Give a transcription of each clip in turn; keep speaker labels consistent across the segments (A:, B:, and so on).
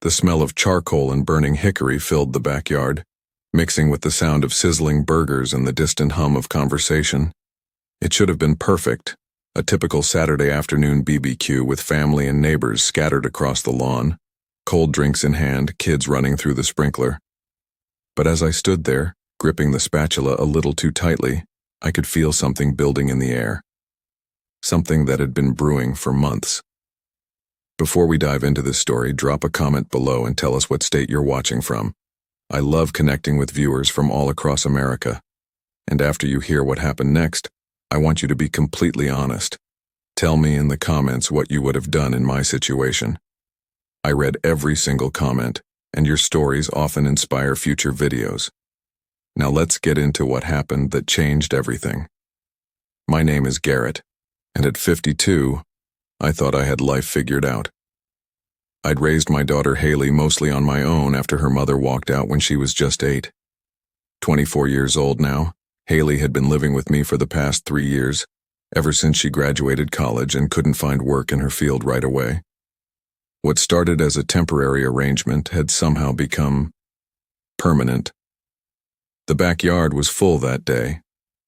A: The smell of charcoal and burning hickory filled the backyard, mixing with the sound of sizzling burgers and the distant hum of conversation. It should have been perfect, a typical Saturday afternoon BBQ with family and neighbors scattered across the lawn, cold drinks in hand, kids running through the sprinkler. But as I stood there, gripping the spatula a little too tightly, I could feel something building in the air. Something that had been brewing for months. Before we dive into this story, drop a comment below and tell us what state you're watching from. I love connecting with viewers from all across America. And after you hear what happened next, I want you to be completely honest. Tell me in the comments what you would have done in my situation. I read every single comment, and your stories often inspire future videos. Now let's get into what happened that changed everything. My name is Garrett, and at 52, I thought I had life figured out. I'd raised my daughter Haley mostly on my own after her mother walked out when she was just 8. 24 years old now, Haley had been living with me for the past 3 years, ever since she graduated college and couldn't find work in her field right away. What started as a temporary arrangement had somehow become permanent. The backyard was full that day.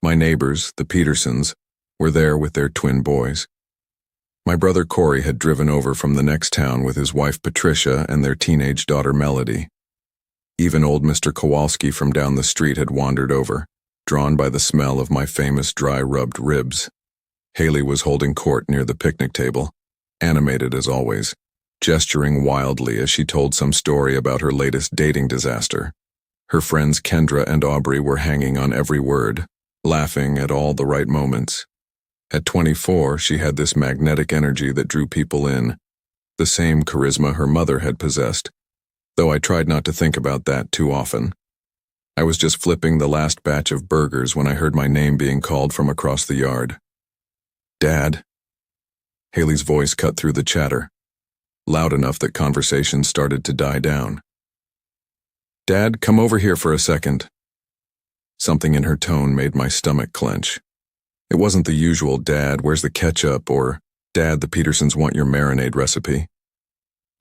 A: My neighbors, the Petersons, were there with their twin boys. My brother Corey had driven over from the next town with his wife Patricia and their teenage daughter Melody. Even old Mr. Kowalski from down the street had wandered over, drawn by the smell of my famous dry rubbed ribs. Haley was holding court near the picnic table, animated as always, gesturing wildly as she told some story about her latest dating disaster. Her friends Kendra and Aubrey were hanging on every word, laughing at all the right moments. At 24, she had this magnetic energy that drew people in, the same charisma her mother had possessed, though I tried not to think about that too often. I was just flipping the last batch of burgers when I heard my name being called from across the yard. "Dad." Haley's voice cut through the chatter, loud enough that conversation started to die down. "Dad, come over here for a second." Something in her tone made my stomach clench. It wasn't the usual, "Dad, where's the ketchup?" or "Dad, the Petersons want your marinade recipe."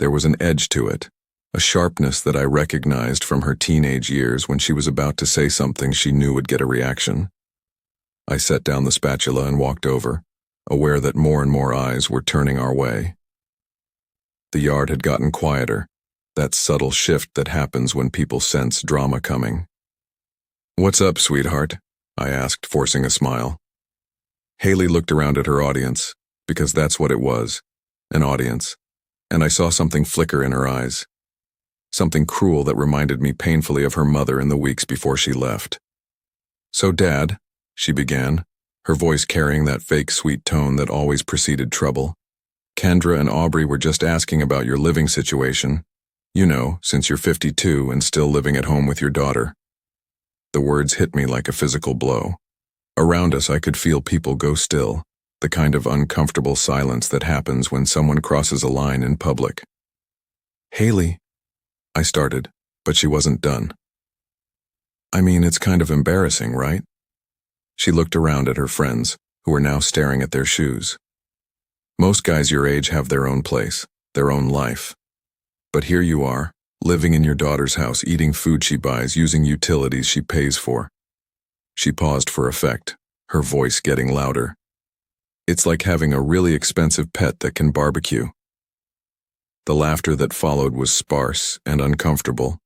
A: There was an edge to it, a sharpness that I recognized from her teenage years when she was about to say something she knew would get a reaction. I set down the spatula and walked over, aware that more and more eyes were turning our way. The yard had gotten quieter, that subtle shift that happens when people sense drama coming. "What's up, sweetheart?" I asked, forcing a smile. Haley looked around at her audience, because that's what it was, an audience, and I saw something flicker in her eyes. Something cruel that reminded me painfully of her mother in the weeks before she left. "So, Dad," she began, her voice carrying that fake sweet tone that always preceded trouble, "Kendra and Aubrey were just asking about your living situation. You know, since you're 52 and still living at home with your daughter." The words hit me like a physical blow. Around us I could feel people go still, the kind of uncomfortable silence that happens when someone crosses a line in public. "Haley," I started, but she wasn't done. "I mean, it's kind of embarrassing, right?" She looked around at her friends, who were now staring at their shoes. "Most guys your age have their own place, their own life. But here you are, living in your daughter's house, eating food she buys, using utilities she pays for." She paused for effect, her voice getting louder. "It's like having a really expensive pet that can barbecue." The laughter that followed was sparse and uncomfortable.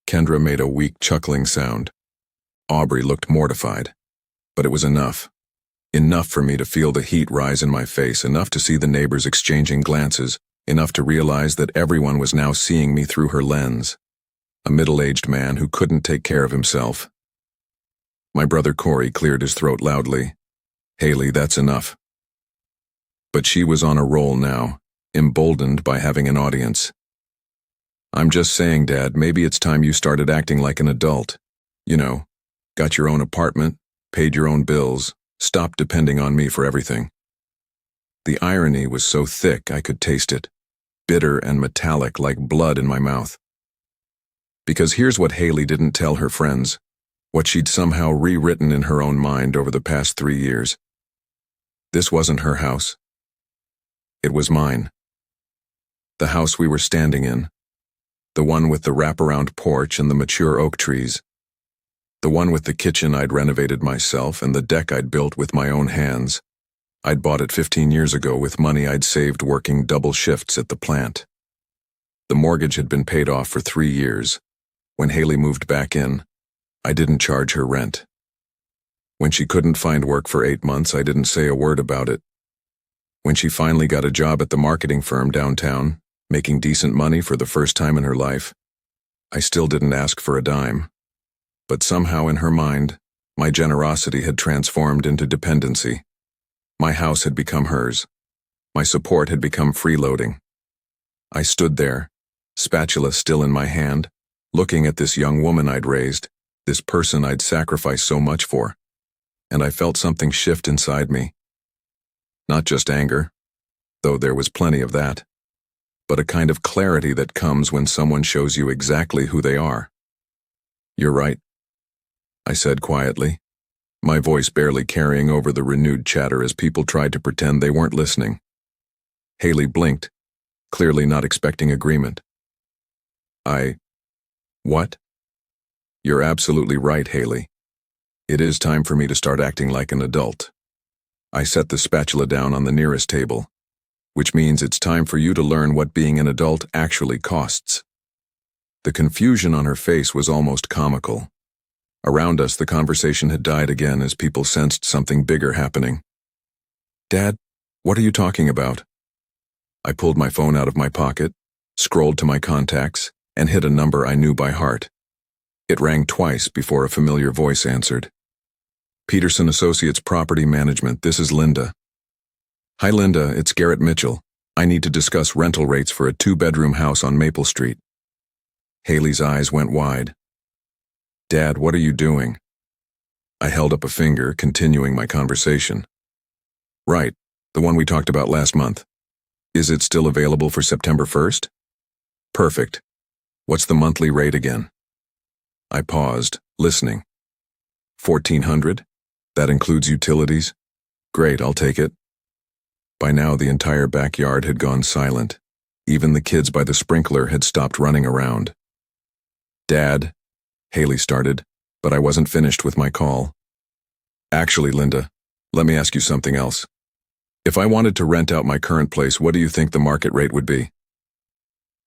A: Kendra made a weak chuckling sound. Aubrey looked mortified. But it was enough. Enough for me to feel the heat rise in my face, enough to see the neighbors exchanging glances, enough to realize that everyone was now seeing me through her lens. A middle-aged man who couldn't take care of himself. My brother Corey cleared his throat loudly. "Haley, that's enough." But she was on a roll now, emboldened by having an audience. "I'm just saying, Dad, maybe it's time you started acting like an adult. You know, got your own apartment, paid your own bills, stopped depending on me for everything." The irony was so thick I could taste it, bitter and metallic like blood in my mouth. Because here's what Haley didn't tell her friends, what she'd somehow rewritten in her own mind over the past 3 years. This wasn't her house. It was mine. The house we were standing in, The one with the wraparound porch and the mature oak trees. The one with the kitchen I'd renovated myself and the deck I'd built with my own hands. I'd bought it 15 years ago with money I'd saved working double shifts at the plant. The mortgage had been paid off for 3 years. When Haley moved back in, I didn't charge her rent. When she couldn't find work for 8 months, I didn't say a word about it. When she finally got a job at the marketing firm downtown, making decent money for the first time in her life, I still didn't ask for a dime. But somehow in her mind, my generosity had transformed into dependency. My house had become hers. My support had become freeloading. I stood there, spatula still in my hand, looking at this young woman I'd raised, this person I'd sacrificed so much for, and I felt something shift inside me. Not just anger, though there was plenty of that, but a kind of clarity that comes when someone shows you exactly who they are. "You're right," I said quietly, my voice barely carrying over the renewed chatter as people tried to pretend they weren't listening. Haley blinked, clearly not expecting agreement. What? "You're absolutely right, Haley. It is time for me to start acting like an adult." I set the spatula down on the nearest table, which means it's time for you to learn what being an adult actually costs. The confusion on her face was almost comical. Around us, the conversation had died again as people sensed something bigger happening. "Dad, what are you talking about?" I pulled my phone out of my pocket, scrolled to my contacts, and hit a number I knew by heart. It rang twice before a familiar voice answered. "Peterson Associates Property Management, this is Linda." "Hi Linda, it's Garrett Mitchell. I need to discuss rental rates for a 2-bedroom house on Maple Street." Haley's eyes went wide. "Dad, what are you doing?" I held up a finger, continuing my conversation. "Right, the one we talked about last month. Is it still available for September 1st? "Perfect. What's the monthly rate again?" I paused, listening. $1,400? That includes utilities? Great, I'll take it. By now, the entire backyard had gone silent. Even the kids by the sprinkler had stopped running around. "Dad," Haley started, but I wasn't finished with my call. "Actually, Linda, let me ask you something else. If I wanted to rent out my current place, what do you think the market rate would be?"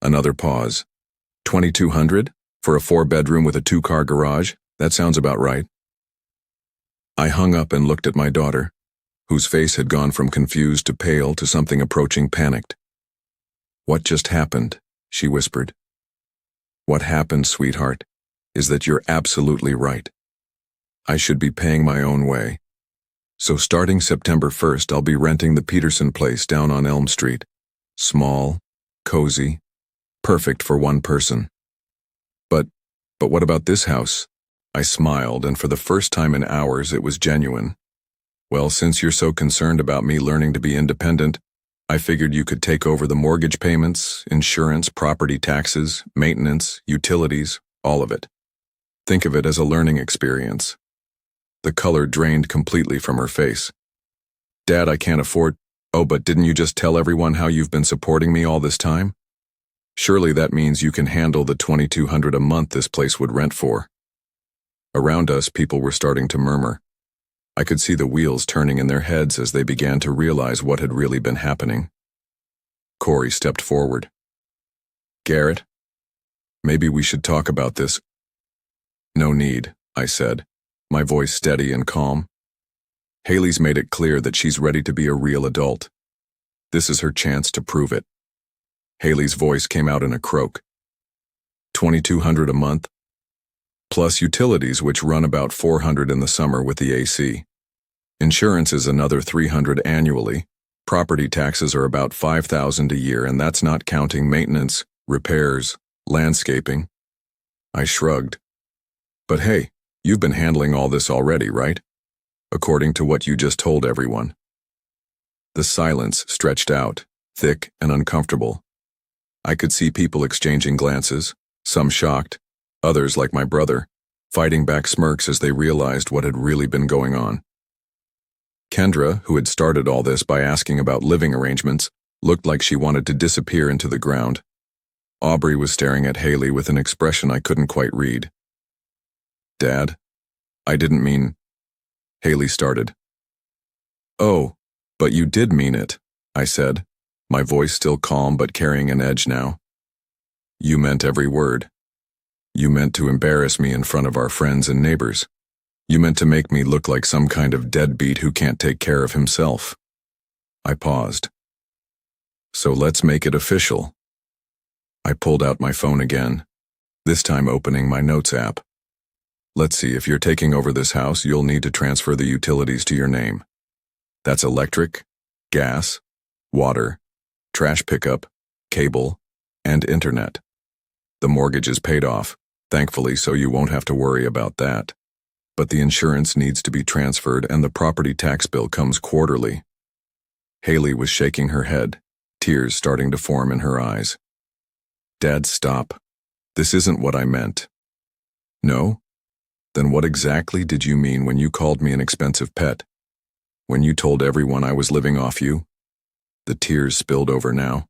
A: Another pause. $2,200? For a 4-bedroom with a 2-car garage? That sounds about right. I hung up and looked at my daughter, whose face had gone from confused to pale to something approaching panicked. "What just happened?" she whispered. "What happened, sweetheart, is that you're absolutely right. I should be paying my own way. So starting September 1st, I'll be renting the Peterson place down on Elm Street. Small, cozy, perfect for one person. But what about this house?" I smiled, and for the first time in hours it was genuine. "Well, since you're so concerned about me learning to be independent, I figured you could take over the mortgage payments, insurance, property taxes, maintenance, utilities, all of it. Think of it as a learning experience." The color drained completely from her face. "Dad, I can't afford—" "Oh, but didn't you just tell everyone how you've been supporting me all this time? Surely that means you can handle the $2,200 a month this place would rent for." Around us, people were starting to murmur. I could see the wheels turning in their heads as they began to realize what had really been happening. Corey stepped forward. "Garrett, maybe we should talk about this." "No need," I said, my voice steady and calm. "Haley's made it clear that she's ready to be a real adult. This is her chance to prove it." Haley's voice came out in a croak. $2,200 a month? Plus utilities, which run about $400 in the summer with the AC. Insurance is another $300 annually. Property taxes are about $5,000 a year, and that's not counting maintenance, repairs, landscaping. I shrugged. "But hey, you've been handling all this already, right? According to what you just told everyone." The silence stretched out, thick and uncomfortable. I could see people exchanging glances, some shocked, others, like my brother, fighting back smirks as they realized what had really been going on. Kendra, who had started all this by asking about living arrangements, looked like she wanted to disappear into the ground. Aubrey was staring at Haley with an expression I couldn't quite read. Dad? I didn't mean... Haley started. Oh, but you did mean it, I said, my voice still calm but carrying an edge now. You meant every word. You meant to embarrass me in front of our friends and neighbors. You meant to make me look like some kind of deadbeat who can't take care of himself. I paused. So let's make it official. I pulled out my phone again, this time opening my notes app. Let's see, if you're taking over this house, you'll need to transfer the utilities to your name. That's electric, gas, water, trash pickup, cable, and internet. The mortgage is paid off, thankfully, so you won't have to worry about that. But the insurance needs to be transferred and the property tax bill comes quarterly. Haley was shaking her head, tears starting to form in her eyes. Dad, stop. This isn't what I meant. No? Then what exactly did you mean when you called me an expensive pet? When you told everyone I was living off you? The tears spilled over now.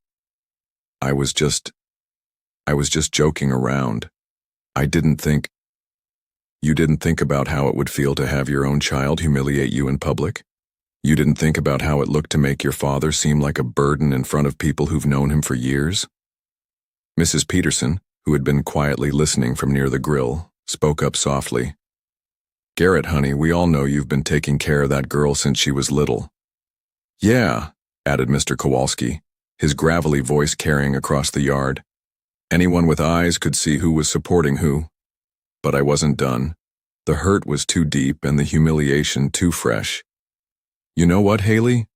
A: I was just joking around. I didn't think... You didn't think about how it would feel to have your own child humiliate you in public? You didn't think about how it looked to make your father seem like a burden in front of people who've known him for years? Mrs. Peterson, who had been quietly listening from near the grill, spoke up softly. Garrett, honey, we all know you've been taking care of that girl since she was little. Yeah, added Mr. Kowalski, his gravelly voice carrying across the yard. Anyone with eyes could see who was supporting who. But I wasn't done. The hurt was too deep and the humiliation too fresh. You know what, Haley?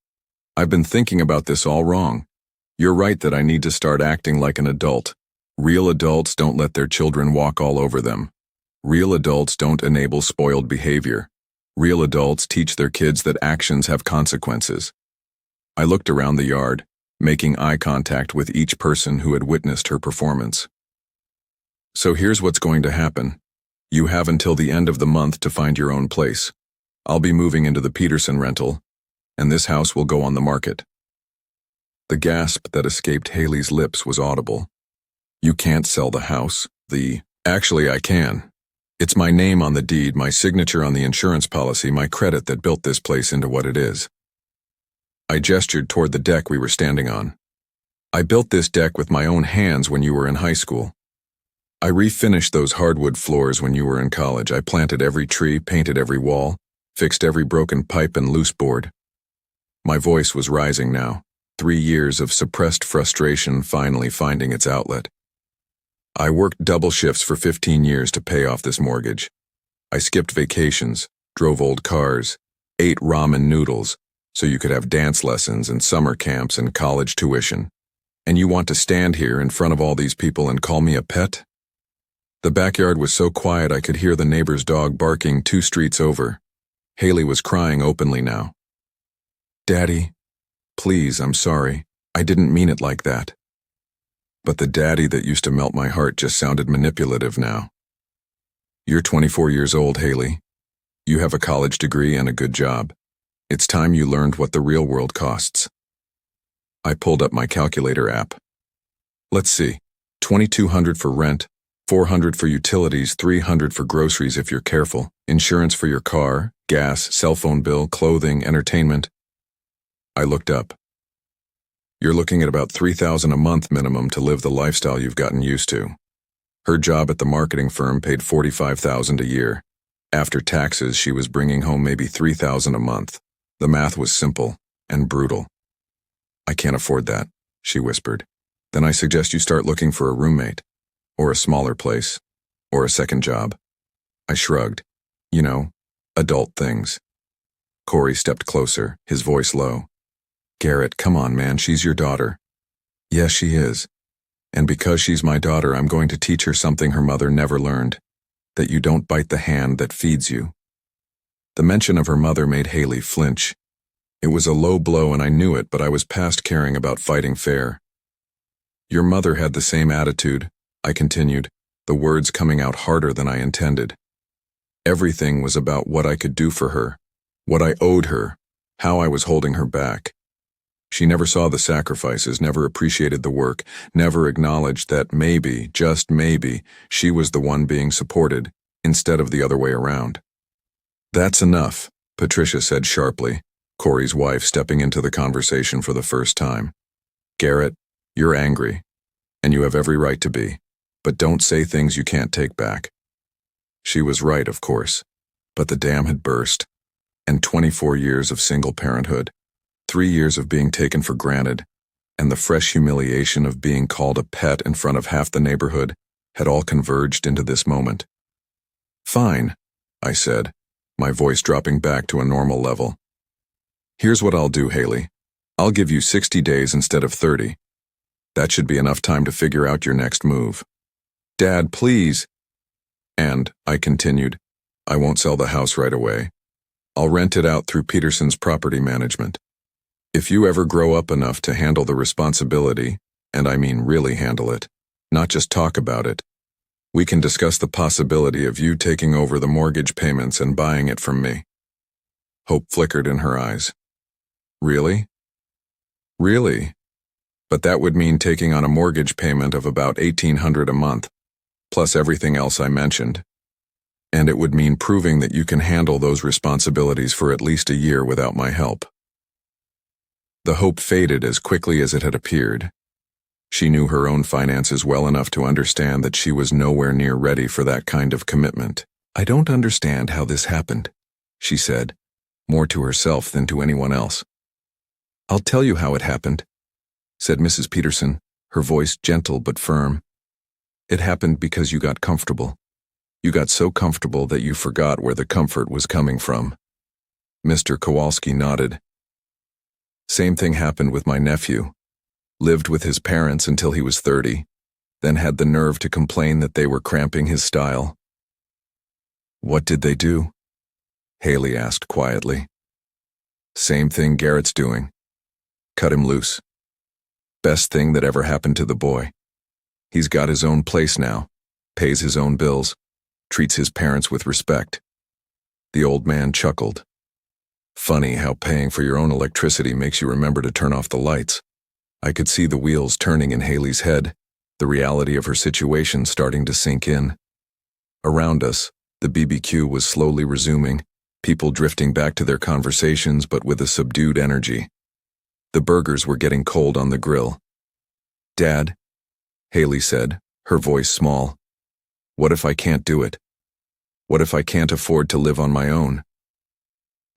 A: I've been thinking about this all wrong. You're right that I need to start acting like an adult. Real adults don't let their children walk all over them. Real adults don't enable spoiled behavior. Real adults teach their kids that actions have consequences. I looked around the yard, making eye contact with each person who had witnessed her performance. So here's what's going to happen. You have until the end of the month to find your own place. I'll be moving into the Peterson rental, and this house will go on the market. The gasp that escaped Haley's lips was audible. You can't sell the house. Actually, I can. It's my name on the deed, my signature on the insurance policy, my credit that built this place into what it is. I gestured toward the deck we were standing on. I built this deck with my own hands when you were in high school. I refinished those hardwood floors when you were in college. I planted every tree, painted every wall, fixed every broken pipe and loose board. My voice was rising now, 3 years of suppressed frustration finally finding its outlet. I worked double shifts for 15 years to pay off this mortgage. I skipped vacations, drove old cars, ate ramen noodles, so you could have dance lessons and summer camps and college tuition. And you want to stand here in front of all these people and call me a pet? The backyard was so quiet I could hear the neighbor's dog barking 2 streets over. Haley was crying openly now. Daddy, please, I'm sorry. I didn't mean it like that. But the daddy that used to melt my heart just sounded manipulative now. You're 24 years old, Haley. You have a college degree and a good job. It's time you learned what the real world costs. I pulled up my calculator app. Let's see, $2,200 for rent, $400 for utilities, $300 for groceries if you're careful, insurance for your car, gas, cell phone bill, clothing, entertainment. I looked up. You're looking at about $3,000 a month minimum to live the lifestyle you've gotten used to. Her job at the marketing firm paid $45,000 a year. After taxes, she was bringing home maybe $3,000 a month. The math was simple and brutal. I can't afford that, she whispered. Then I suggest you start looking for a roommate, or a smaller place, or a second job. I shrugged. You know, adult things. Corey stepped closer, his voice low. Garrett, come on, man, she's your daughter. Yes, she is. And because she's my daughter, I'm going to teach her something her mother never learned, that you don't bite the hand that feeds you. The mention of her mother made Haley flinch. It was a low blow and I knew it, but I was past caring about fighting fair. Your mother had the same attitude, I continued, the words coming out harder than I intended. Everything was about what I could do for her, what I owed her, how I was holding her back. She never saw the sacrifices, never appreciated the work, never acknowledged that maybe, just maybe, she was the one being supported, instead of the other way around. "That's enough," Patricia said sharply, Corey's wife stepping into the conversation for the first time. "Garrett, you're angry, and you have every right to be, but don't say things you can't take back." She was right, of course, but the dam had burst, and 24 years of single parenthood, 3 years of being taken for granted, and the fresh humiliation of being called a pet in front of half the neighborhood had all converged into this moment. "Fine," I said, my voice dropping back to a normal level. "Here's what I'll do, Haley. I'll give you 60 days instead of 30. That should be enough time to figure out your next move." "Dad, please." "And," I continued, "I won't sell the house right away. I'll rent it out through Peterson's property management. If you ever grow up enough to handle the responsibility, and I mean really handle it, not just talk about it, we can discuss the possibility of you taking over the mortgage payments and buying it from me." Hope flickered in her eyes. "Really? Really? But that would mean taking on a mortgage payment of about $1,800 a month, plus everything else I mentioned. And it would mean proving that you can handle those responsibilities for at least a year without my help." The hope faded as quickly as it had appeared. She knew her own finances well enough to understand that she was nowhere near ready for that kind of commitment. "I don't understand how this happened," she said, more to herself than to anyone else. "I'll tell you how it happened," said Mrs. Peterson, her voice gentle but firm. "It happened because you got comfortable. You got so comfortable that you forgot where the comfort was coming from." Mr. Kowalski nodded. "Same thing happened with my nephew. Lived with his parents until he was 30, then had the nerve to complain that they were cramping his style." "What did they do?" Haley asked quietly. "Same thing Garrett's doing. Cut him loose. Best thing that ever happened to the boy. He's got his own place now, pays his own bills, treats his parents with respect." The old man chuckled. "Funny how paying for your own electricity makes you remember to turn off the lights." I could see the wheels turning in Haley's head, the reality of her situation starting to sink in. Around us, the BBQ was slowly resuming, people drifting back to their conversations but with a subdued energy. The burgers were getting cold on the grill. "Dad," Haley said, her voice small, "what if I can't do it? What if I can't afford to live on my own?"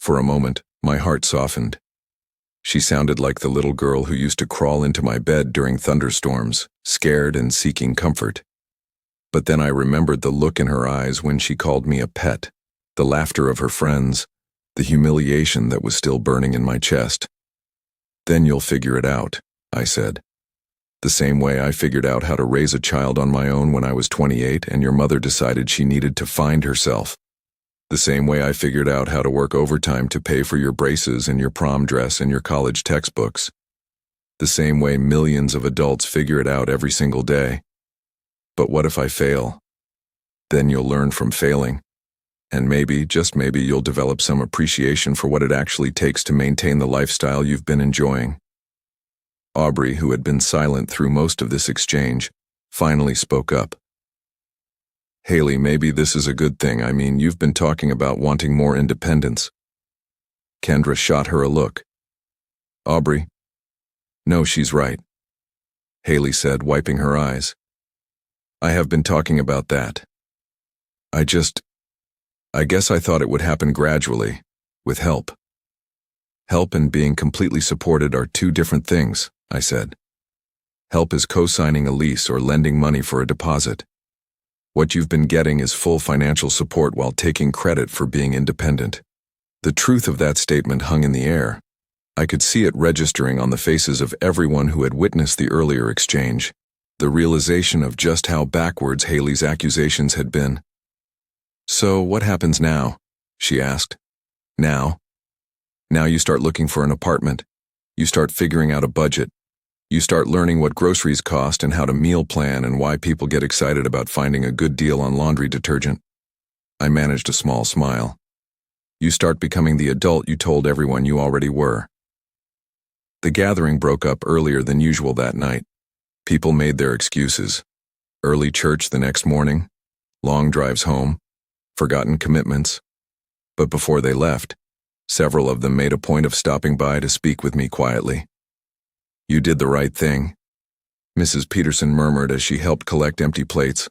A: For a moment, my heart softened. She sounded like the little girl who used to crawl into my bed during thunderstorms, scared and seeking comfort. But then I remembered the look in her eyes when she called me a pet, the laughter of her friends, the humiliation that was still burning in my chest. "Then you'll figure it out," I said. "The same way I figured out how to raise a child on my own when I was 28 and your mother decided she needed to find herself. The same way I figured out how to work overtime to pay for your braces and your prom dress and your college textbooks. The same way millions of adults figure it out every single day. But what if I fail? Then you'll learn from failing. And maybe, just maybe, you'll develop some appreciation for what it actually takes to maintain the lifestyle you've been enjoying." Aubrey, who had been silent through most of this exchange, finally spoke up. "Haley, maybe this is a good thing. I mean, you've been talking about wanting more independence." Kendra shot her a look. "Aubrey?" "No, she's right," Haley said, wiping her eyes. "I have been talking about that. I guess I thought it would happen gradually, with help." "Help and being completely supported are two different things," I said. "Help is co-signing a lease or lending money for a deposit. What you've been getting is full financial support while taking credit for being independent." The truth of that statement hung in the air. I could see it registering on the faces of everyone who had witnessed the earlier exchange, the realization of just how backwards Haley's accusations had been. "So what happens now?" she asked. "Now? Now you start looking for an apartment. You start figuring out a budget. You start learning what groceries cost and how to meal plan and why people get excited about finding a good deal on laundry detergent." I managed a small smile. "You start becoming the adult you told everyone you already were." The gathering broke up earlier than usual that night. People made their excuses. Early church the next morning, long drives home, forgotten commitments. But before they left, several of them made a point of stopping by to speak with me quietly. "You did the right thing," Mrs. Peterson murmured as she helped collect empty plates.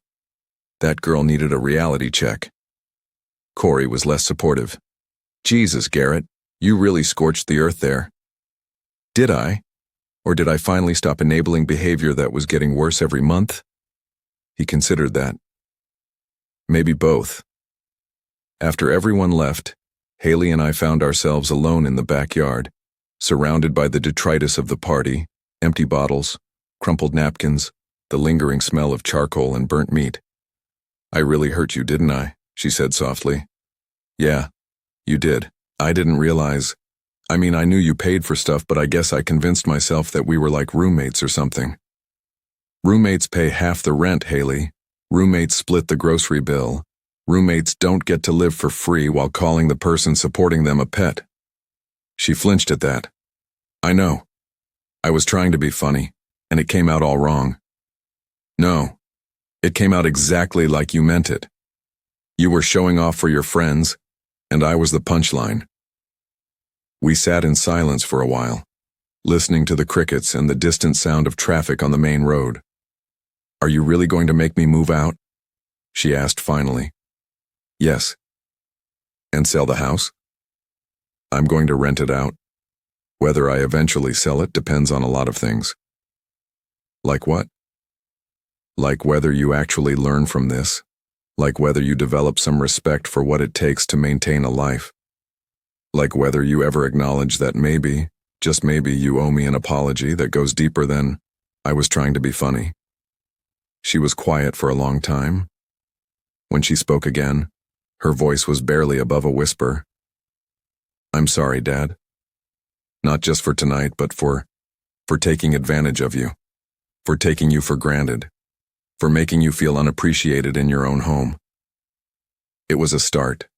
A: "That girl needed a reality check." Corey was less supportive. "Jesus, Garrett, you really scorched the earth there." "Did I? Or did I finally stop enabling behavior that was getting worse every month?" He considered that. "Maybe both." After everyone left, Haley and I found ourselves alone in the backyard, surrounded by the detritus of the party, empty bottles, crumpled napkins, the lingering smell of charcoal and burnt meat. "I really hurt you, didn't I?" she said softly. "Yeah, you did. I didn't realize. I mean, I knew you paid for stuff, but I guess I convinced myself that we were like roommates or something." "Roommates pay half the rent, Haley. Roommates split the grocery bill. Roommates don't get to live for free while calling the person supporting them a pet." She flinched at that. "I know. I was trying to be funny, and it came out all wrong." "No, it came out exactly like you meant it. You were showing off for your friends, and I was the punchline." We sat in silence for a while, listening to the crickets and the distant sound of traffic on the main road. "Are you really going to make me move out?" she asked finally. "Yes." "And sell the house?" "I'm going to rent it out. Whether I eventually sell it depends on a lot of things." "Like what?" "Like whether you actually learn from this, like whether you develop some respect for what it takes to maintain a life. Like whether you ever acknowledge that maybe, just maybe, you owe me an apology that goes deeper than, 'I was trying to be funny.'" She was quiet for a long time. When she spoke again, her voice was barely above a whisper. "I'm sorry, Dad. Not just for tonight, but for taking advantage of you, for taking you for granted, for making you feel unappreciated in your own home." It was a start.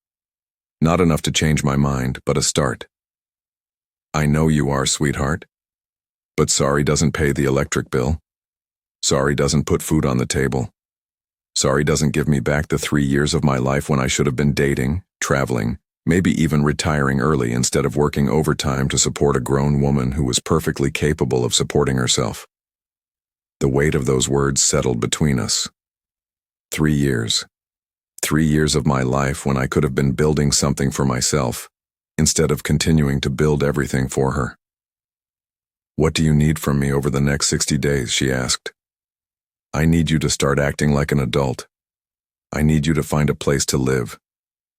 A: Not enough to change my mind, but a start. "I know you are, sweetheart. But sorry doesn't pay the electric bill. Sorry doesn't put food on the table. Sorry doesn't give me back the 3 years of my life when I should have been dating, traveling, maybe even retiring early instead of working overtime to support a grown woman who was perfectly capable of supporting herself." The weight of those words settled between us. 3 years. 3 years of my life when I could have been building something for myself, instead of continuing to build everything for her. "What do you need from me over the next 60 days?" she asked. "I need you to start acting like an adult. I need you to find a place to live,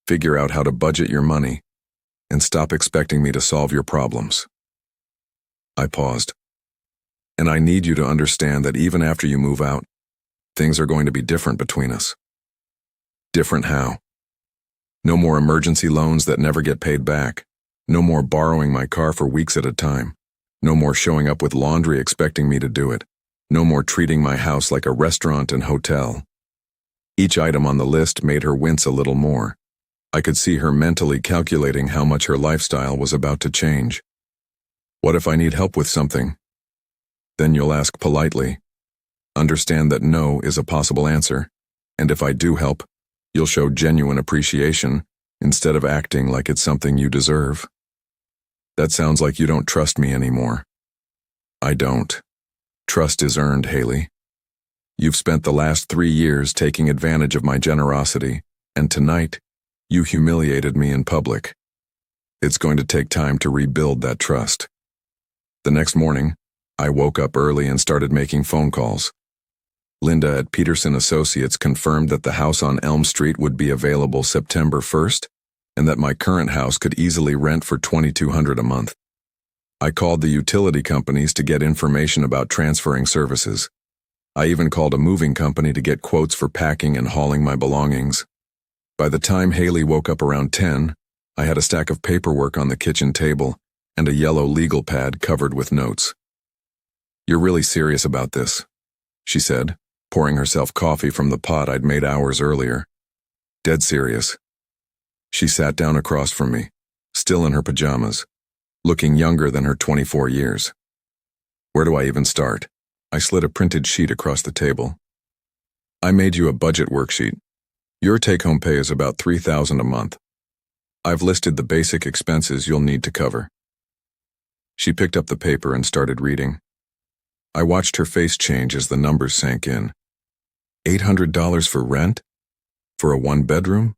A: figure out how to budget your money, and stop expecting me to solve your problems." I paused. "And I need you to understand that even after you move out, things are going to be different between us." "Different how?" "No more emergency loans that never get paid back. No more borrowing my car for weeks at a time. No more showing up with laundry expecting me to do it. No more treating my house like a restaurant and hotel." Each item on the list made her wince a little more. I could see her mentally calculating how much her lifestyle was about to change. "What if I need help with something?" "Then you'll ask politely. Understand that no is a possible answer, and if I do help, you'll show genuine appreciation instead of acting like it's something you deserve." "That sounds like you don't trust me anymore." "I don't. Trust is earned, Haley. You've spent the last 3 years taking advantage of my generosity, and tonight, you humiliated me in public. It's going to take time to rebuild that trust." The next morning, I woke up early and started making phone calls. Linda at Peterson Associates confirmed that the house on Elm Street would be available September 1st, and that my current house could easily rent for $2,200 a month. I called the utility companies to get information about transferring services. I even called a moving company to get quotes for packing and hauling my belongings. By the time Haley woke up around 10, I had a stack of paperwork on the kitchen table and a yellow legal pad covered with notes. "You're really serious about this," she said, pouring herself coffee from the pot I'd made hours earlier. "Dead serious." She sat down across from me, still in her pajamas, looking younger than her 24 years. Where do I even start? I slid a printed sheet across the table. I made you a budget worksheet. Your take-home pay is about $3,000 a month. I've listed the basic expenses you'll need to cover. She picked up the paper and started reading. I watched her face change as the numbers sank in. $800 for rent? For a one-bedroom?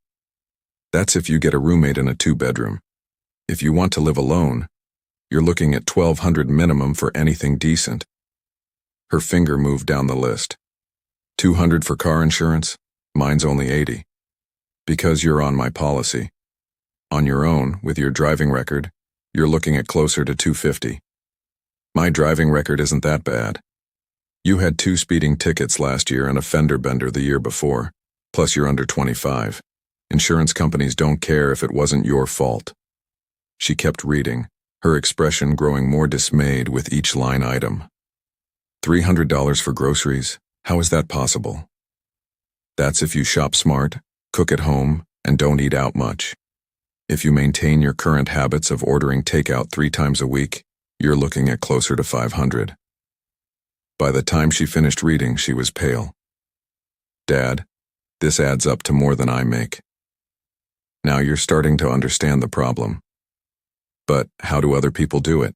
A: That's if you get a roommate in a two-bedroom. If you want to live alone, you're looking at $1,200 minimum for anything decent. Her finger moved down the list. $200 for car insurance? Mine's only $80. Because you're on my policy. On your own, with your driving record, you're looking at closer to $250. My driving record isn't that bad. You had 2 speeding tickets last year and a fender bender the year before, plus you're under 25. Insurance companies don't care if it wasn't your fault. She kept reading, her expression growing more dismayed with each line item. $300 for groceries? How is that possible? That's if you shop smart, cook at home, and don't eat out much. If you maintain your current habits of ordering takeout 3 times a week, you're looking at closer to $500. By the time she finished reading, she was pale. Dad, this adds up to more than I make. Now you're starting to understand the problem. But how do other people do it?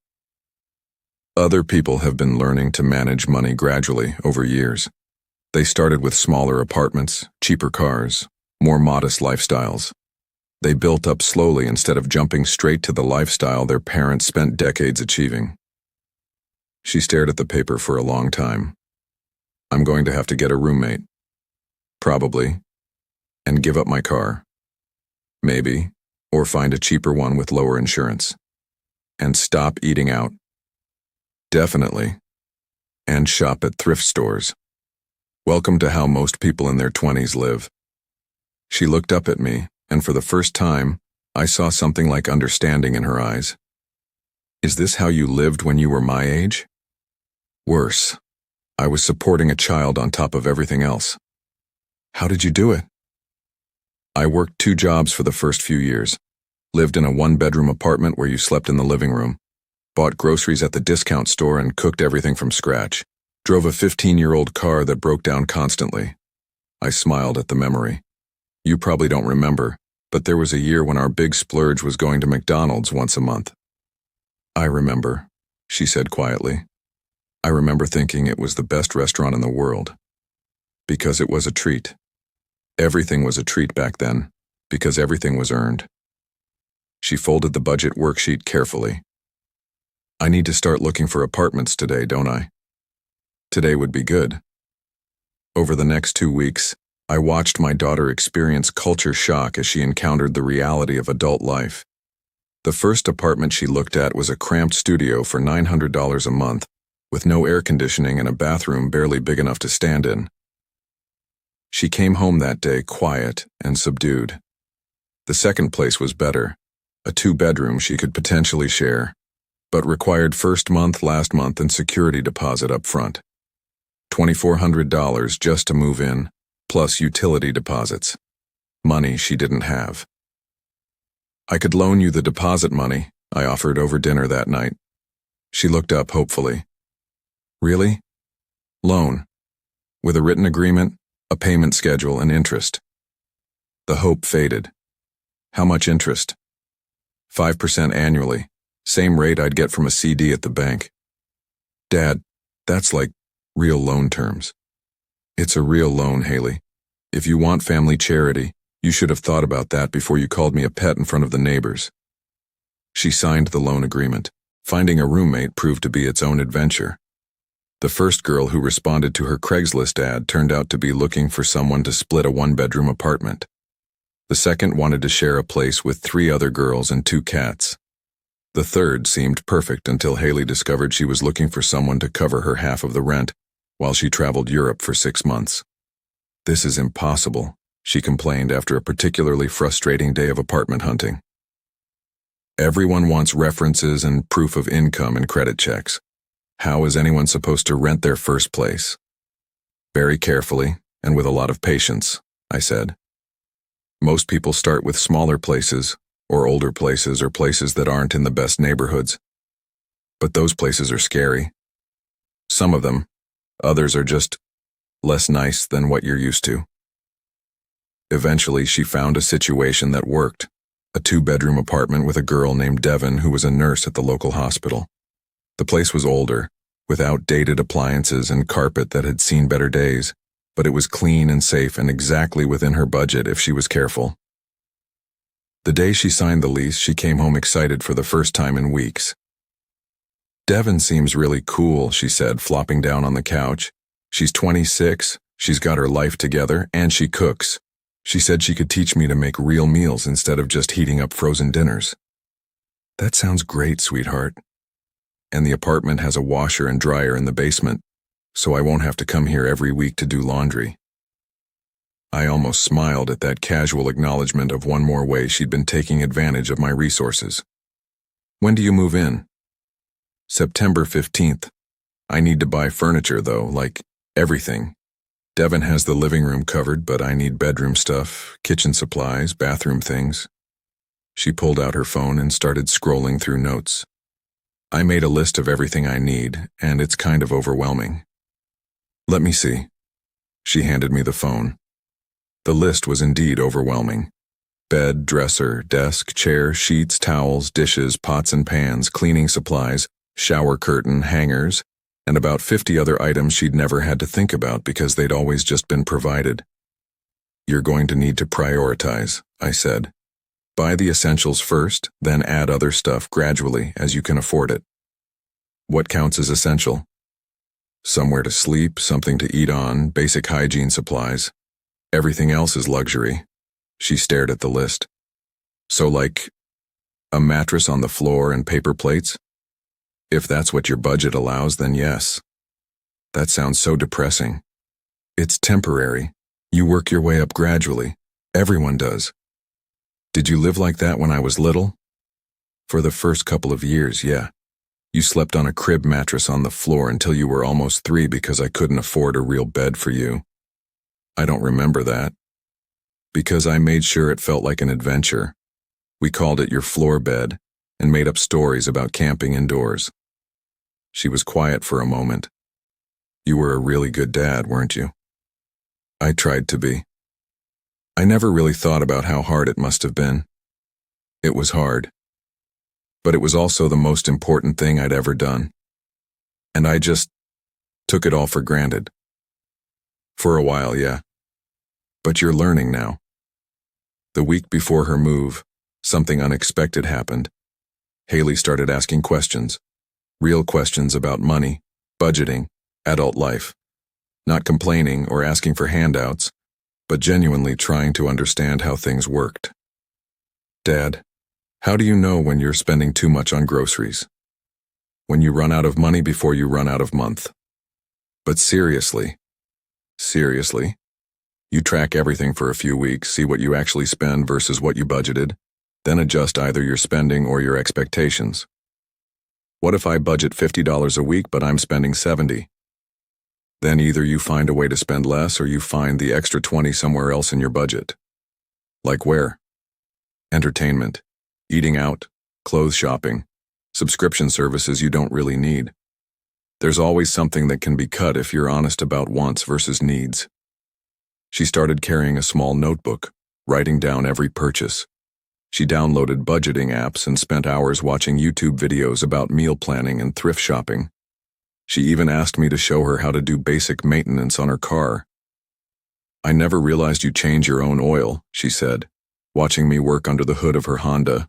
A: Other people have been learning to manage money gradually over years. They started with smaller apartments, cheaper cars, more modest lifestyles. They built up slowly instead of jumping straight to the lifestyle their parents spent decades achieving. She stared at the paper for a long time. I'm going to have to get a roommate. Probably. And give up my car. Maybe. Or find a cheaper one with lower insurance. And stop eating out. Definitely. And shop at thrift stores. Welcome to how most people in their 20s live. She looked up at me, and for the first time, I saw something like understanding in her eyes. Is this how you lived when you were my age? Worse. I was supporting a child on top of everything else. How did you do it? I worked 2 jobs for the first few years. Lived in a 1-bedroom apartment where you slept in the living room. Bought groceries at the discount store and cooked everything from scratch. Drove a 15-year-old car that broke down constantly. I smiled at the memory. You probably don't remember, but there was a year when our big splurge was going to McDonald's once a month. I remember, she said quietly. I remember thinking it was the best restaurant in the world. Because it was a treat. Everything was a treat back then, because everything was earned. She folded the budget worksheet carefully. I need to start looking for apartments today, don't I? Today would be good. Over the next 2 weeks, I watched my daughter experience culture shock as she encountered the reality of adult life. The first apartment she looked at was a cramped studio for $900 a month, with no air conditioning and a bathroom barely big enough to stand in. She came home that day quiet and subdued. The second place was better, a 2-bedroom she could potentially share, but required first month, last month, and security deposit up front. $2,400 just to move in, plus utility deposits. Money she didn't have. I could loan you the deposit money, I offered over dinner that night. She looked up hopefully. Really? Loan. With a written agreement, a payment schedule, and interest. The hope faded. How much interest? 5% annually, same rate I'd get from a CD at the bank. Dad, that's like real loan terms. It's a real loan, Haley. If you want family charity, you should have thought about that before you called me a pet in front of the neighbors. She signed the loan agreement. Finding a roommate proved to be its own adventure. The first girl who responded to her Craigslist ad turned out to be looking for someone to split a 1-bedroom apartment. The second wanted to share a place with 3 other girls and 2 cats. The third seemed perfect until Haley discovered she was looking for someone to cover her half of the rent while she traveled Europe for 6 months. This is impossible, she complained after a particularly frustrating day of apartment hunting. Everyone wants references and proof of income and credit checks. How is anyone supposed to rent their first place? Very carefully, and with a lot of patience, I said. Most people start with smaller places, or older places, or places that aren't in the best neighborhoods. But those places are scary. Some of them. Others are just less nice than what you're used to. Eventually, she found a situation that worked. A 2-bedroom apartment with a girl named Devon who was a nurse at the local hospital. The place was older, with outdated appliances and carpet that had seen better days, but it was clean and safe and exactly within her budget if she was careful. The day she signed the lease, she came home excited for the first time in weeks. "Devon seems really cool," she said, flopping down on the couch. "She's 26, she's got her life together, and she cooks. She said she could teach me to make real meals instead of just heating up frozen dinners." "That sounds great, sweetheart. And the apartment has a washer and dryer in the basement, so I won't have to come here every week to do laundry." I almost smiled at that casual acknowledgement of one more way she'd been taking advantage of my resources. "When do you move in?" "September 15th. I need to buy furniture, though, like everything. Devon has the living room covered, but I need bedroom stuff, kitchen supplies, bathroom things." She pulled out her phone and started scrolling through notes. I made a list of everything I need, and it's kind of overwhelming. "Let me see." She handed me the phone. The list was indeed overwhelming. Bed, dresser, desk, chair, sheets, towels, dishes, pots and pans, cleaning supplies, shower curtain, hangers, and about 50 other items she'd never had to think about because they'd always just been provided. "You're going to need to prioritize," I said. "Buy the essentials first, then add other stuff gradually as you can afford it." "What counts as essential?" "Somewhere to sleep, something to eat on, basic hygiene supplies. Everything else is luxury." She stared at the list. "So like, a mattress on the floor and paper plates? If that's what your budget allows, then yes." "That sounds so depressing." "It's temporary. You work your way up gradually. Everyone does." "Did you live like that when I was little?" "For the first couple of years, yeah. You slept on a crib mattress on the floor until you were almost 3 because I couldn't afford a real bed for you." "I don't remember that." "Because I made sure it felt like an adventure. We called it your floor bed and made up stories about camping indoors." She was quiet for a moment. "You were a really good dad, weren't you?" "I tried to be." I never really thought about how hard it must have been. It was hard. But it was also the most important thing I'd ever done. And I just took it all for granted. For a while, yeah. But you're learning now. The week before her move, something unexpected happened. Haley started asking questions. Real questions about money, budgeting, adult life. Not complaining or asking for handouts, but genuinely trying to understand how things worked. "Dad, how do you know when you're spending too much on groceries? When you run out of money before you run out of month. But seriously, you track everything for a few weeks, see what you actually spend versus what you budgeted, then adjust either your spending or your expectations. What if I budget $50 a week but I'm spending $70? Then either you find a way to spend less or you find the extra $20 somewhere else in your budget." "Like where?" "Entertainment, eating out, clothes shopping, subscription services you don't really need. There's always something that can be cut if you're honest about wants versus needs." She started carrying a small notebook, writing down every purchase. She downloaded budgeting apps and spent hours watching YouTube videos about meal planning and thrift shopping. She even asked me to show her how to do basic maintenance on her car. "I never realized you change your own oil," she said, watching me work under the hood of her Honda.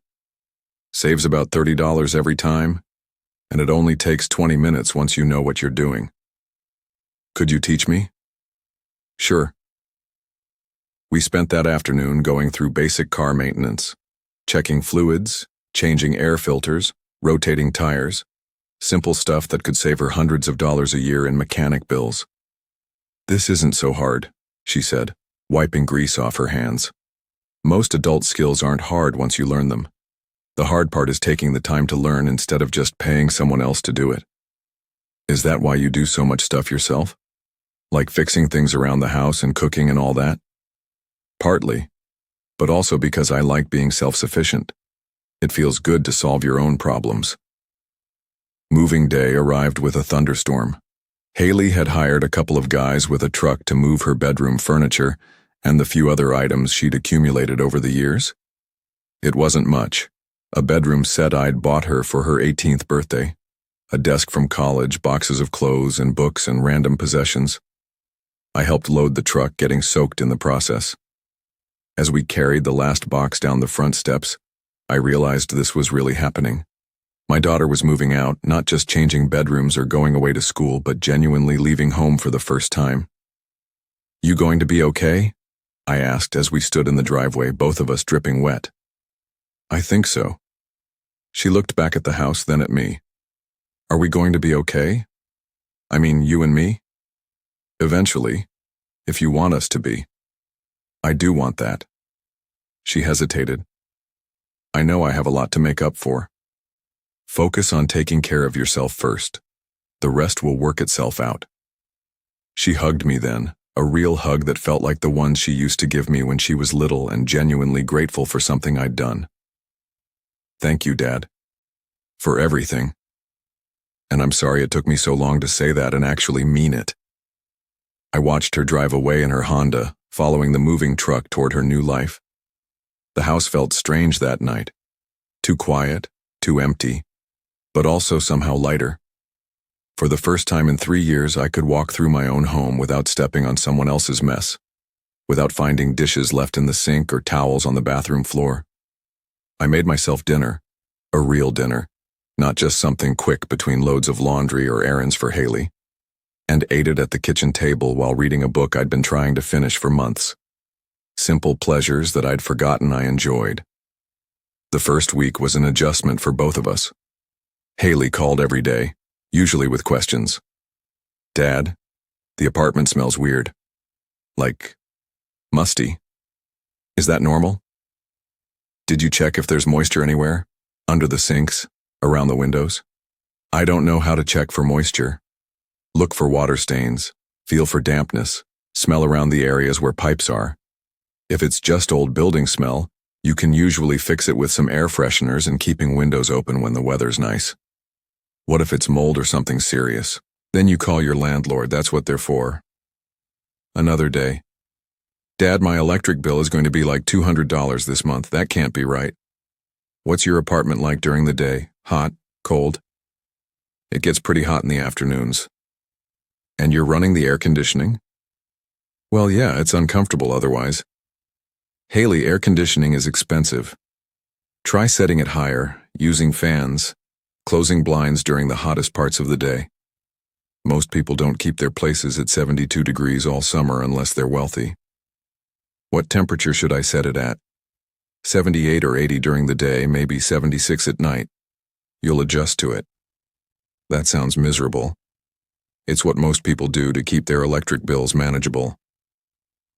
A: "Saves about $30 every time, and it only takes 20 minutes once you know what you're doing. Could you teach me?" "Sure." We spent that afternoon going through basic car maintenance, checking fluids, changing air filters, rotating tires, simple stuff that could save her hundreds of dollars a year in mechanic bills. "This isn't so hard," she said, wiping grease off her hands. "Most adult skills aren't hard once you learn them. The hard part is taking the time to learn instead of just paying someone else to do it." "Is that why you do so much stuff yourself? Like fixing things around the house and cooking and all that?" "Partly, but also because I like being self-sufficient. It feels good to solve your own problems." Moving day arrived with a thunderstorm. Haley had hired a couple of guys with a truck to move her bedroom furniture and the few other items she'd accumulated over the years. It wasn't much. A bedroom set I'd bought her for her 18th birthday, a desk from college, boxes of clothes and books and random possessions. I helped load the truck, getting soaked in the process. As we carried the last box down the front steps, I realized this was really happening. My daughter was moving out, not just changing bedrooms or going away to school, but genuinely leaving home for the first time. "You going to be okay?" I asked as we stood in the driveway, both of us dripping wet. "I think so." She looked back at the house, then at me. "Are we going to be okay? I mean, you and me?" "Eventually, if you want us to be." "I do want that." She hesitated. "I know I have a lot to make up for." "Focus on taking care of yourself first. The rest will work itself out." She hugged me then, a real hug that felt like the one she used to give me when she was little, and genuinely grateful for something I'd done. "Thank you, Dad. For everything. And I'm sorry it took me so long to say that and actually mean it." I watched her drive away in her Honda, following the moving truck toward her new life. The house felt strange that night. Too quiet, too empty, but also somehow lighter. For the first time in 3 years, I could walk through my own home without stepping on someone else's mess, without finding dishes left in the sink or towels on the bathroom floor. I made myself dinner, a real dinner, not just something quick between loads of laundry or errands for Haley, and ate it at the kitchen table while reading a book I'd been trying to finish for months. Simple pleasures that I'd forgotten I enjoyed. The first week was an adjustment for both of us. Haley called every day, usually with questions. "Dad, the apartment smells weird. Like, musty. Is that normal? Did you check if there's moisture anywhere? Under the sinks? Around the windows?" I don't know how to check for moisture. Look for water stains, feel for dampness, smell around the areas where pipes are. If it's just old building smell, you can usually fix it with some air fresheners and keeping windows open when the weather's nice. What if it's mold or something serious? Then you call your landlord, that's what they're for. Another day. "Dad, my electric bill is going to be like $200 this month. That can't be right. What's your apartment like during the day? Hot? Cold?" "It gets pretty hot in the afternoons." "And you're running the air conditioning?" "Well, yeah, it's uncomfortable otherwise." "Haley, air conditioning is expensive. Try setting it higher, using fans, closing blinds during the hottest parts of the day. Most people don't keep their places at 72 degrees all summer unless they're wealthy." "What temperature should I set it at?" 78 or 80 during the day, maybe 76 at night. You'll adjust to it." That sounds miserable. It's what most people do to keep their electric bills manageable.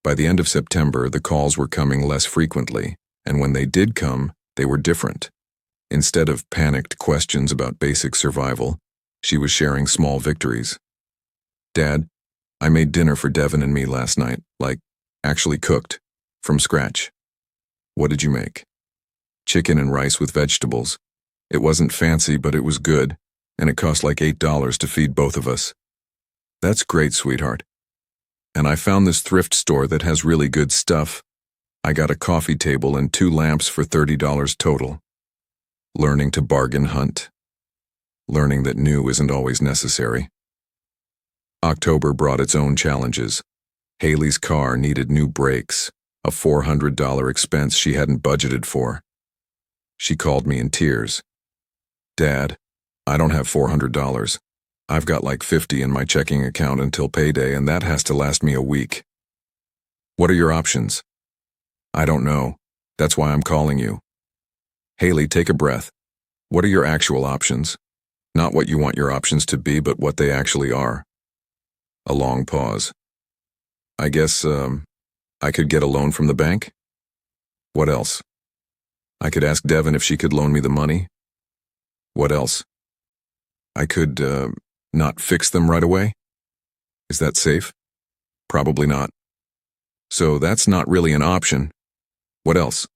A: By the end of September, the calls were coming less frequently, and when they did come, they were different. Instead of panicked questions about basic survival, she was sharing small victories. "Dad, I made dinner for Devin and me last night, like, actually cooked, from scratch." "What did you make?" "Chicken and rice with vegetables. It wasn't fancy, but it was good, and it cost like $8 to feed both of us." "That's great, sweetheart. And I found this thrift store that has really good stuff. I got a coffee table and 2 lamps for $30 total." Learning to bargain hunt. Learning that new isn't always necessary. October brought its own challenges. Haley's car needed new brakes, a $400 expense she hadn't budgeted for. She called me in tears. "Dad, I don't have $400. I've got like 50 in my checking account until payday, and that has to last me a week." "What are your options?" "I don't know. That's why I'm calling you." "Haley, take a breath. What are your actual options? Not what you want your options to be, but what they actually are." A long pause. "I guess, I could get a loan from the bank." "What else?" "I could ask Devin if she could loan me the money." "What else?" "I could, not fix them right away." "Is that safe?" "Probably not." "So that's not really an option. What else?"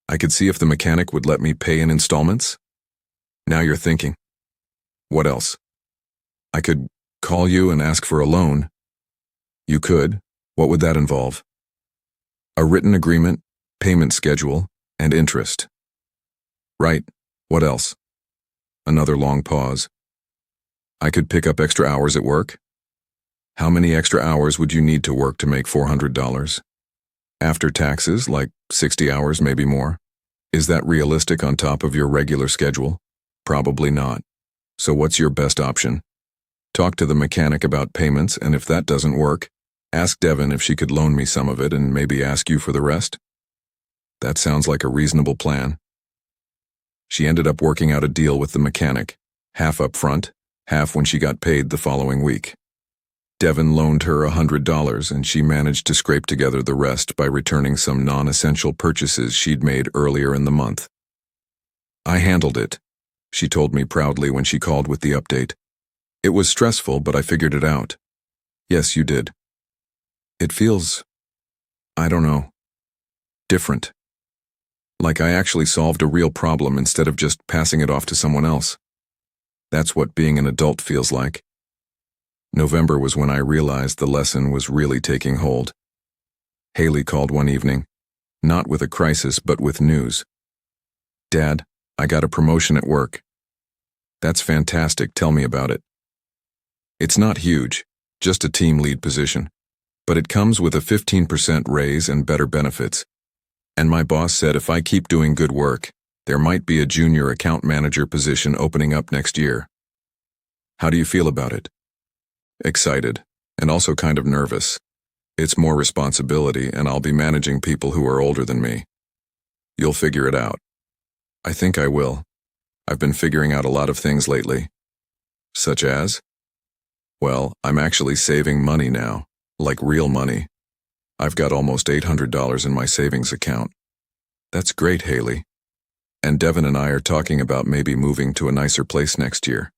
A: "I could see if the mechanic would let me pay in installments." Now you're thinking. "What else?" "I could Call you and ask for a loan? You could. What would that involve? A written agreement, payment schedule, and interest. Right. What else? Another long pause. I could pick up extra hours at work? How many extra hours would you need to work to make $400? After taxes, like 60 hours, maybe more. Is that realistic on top of your regular schedule? Probably not. So what's your best option? Talk to the mechanic about payments, and if that doesn't work, ask Devin if she could loan me some of it and maybe ask you for the rest? That sounds like a reasonable plan. She ended up working out a deal with the mechanic, half up front, half when she got paid the following week. Devin loaned her $100 and she managed to scrape together the rest by returning some non-essential purchases she'd made earlier in the month. I handled it, she told me proudly when she called with the update. It was stressful, but I figured it out. Yes, you did. It feels, I don't know, different. Like I actually solved a real problem instead of just passing it off to someone else. That's what being an adult feels like. November was when I realized the lesson was really taking hold. Haley called one evening, not with a crisis but with news. Dad, I got a promotion at work. That's fantastic, tell me about it. It's not huge, just a team lead position, but it comes with a 15% raise and better benefits. And my boss said if I keep doing good work, there might be a junior account manager position opening up next year. How do you feel about it? Excited, and also kind of nervous. It's more responsibility, and I'll be managing people who are older than me. You'll figure it out. I think I will. I've been figuring out a lot of things lately. Such as? Well, I'm actually saving money now, like real money. I've got almost $800 in my savings account. That's great, Haley. And Devin and I are talking about maybe moving to a nicer place next year.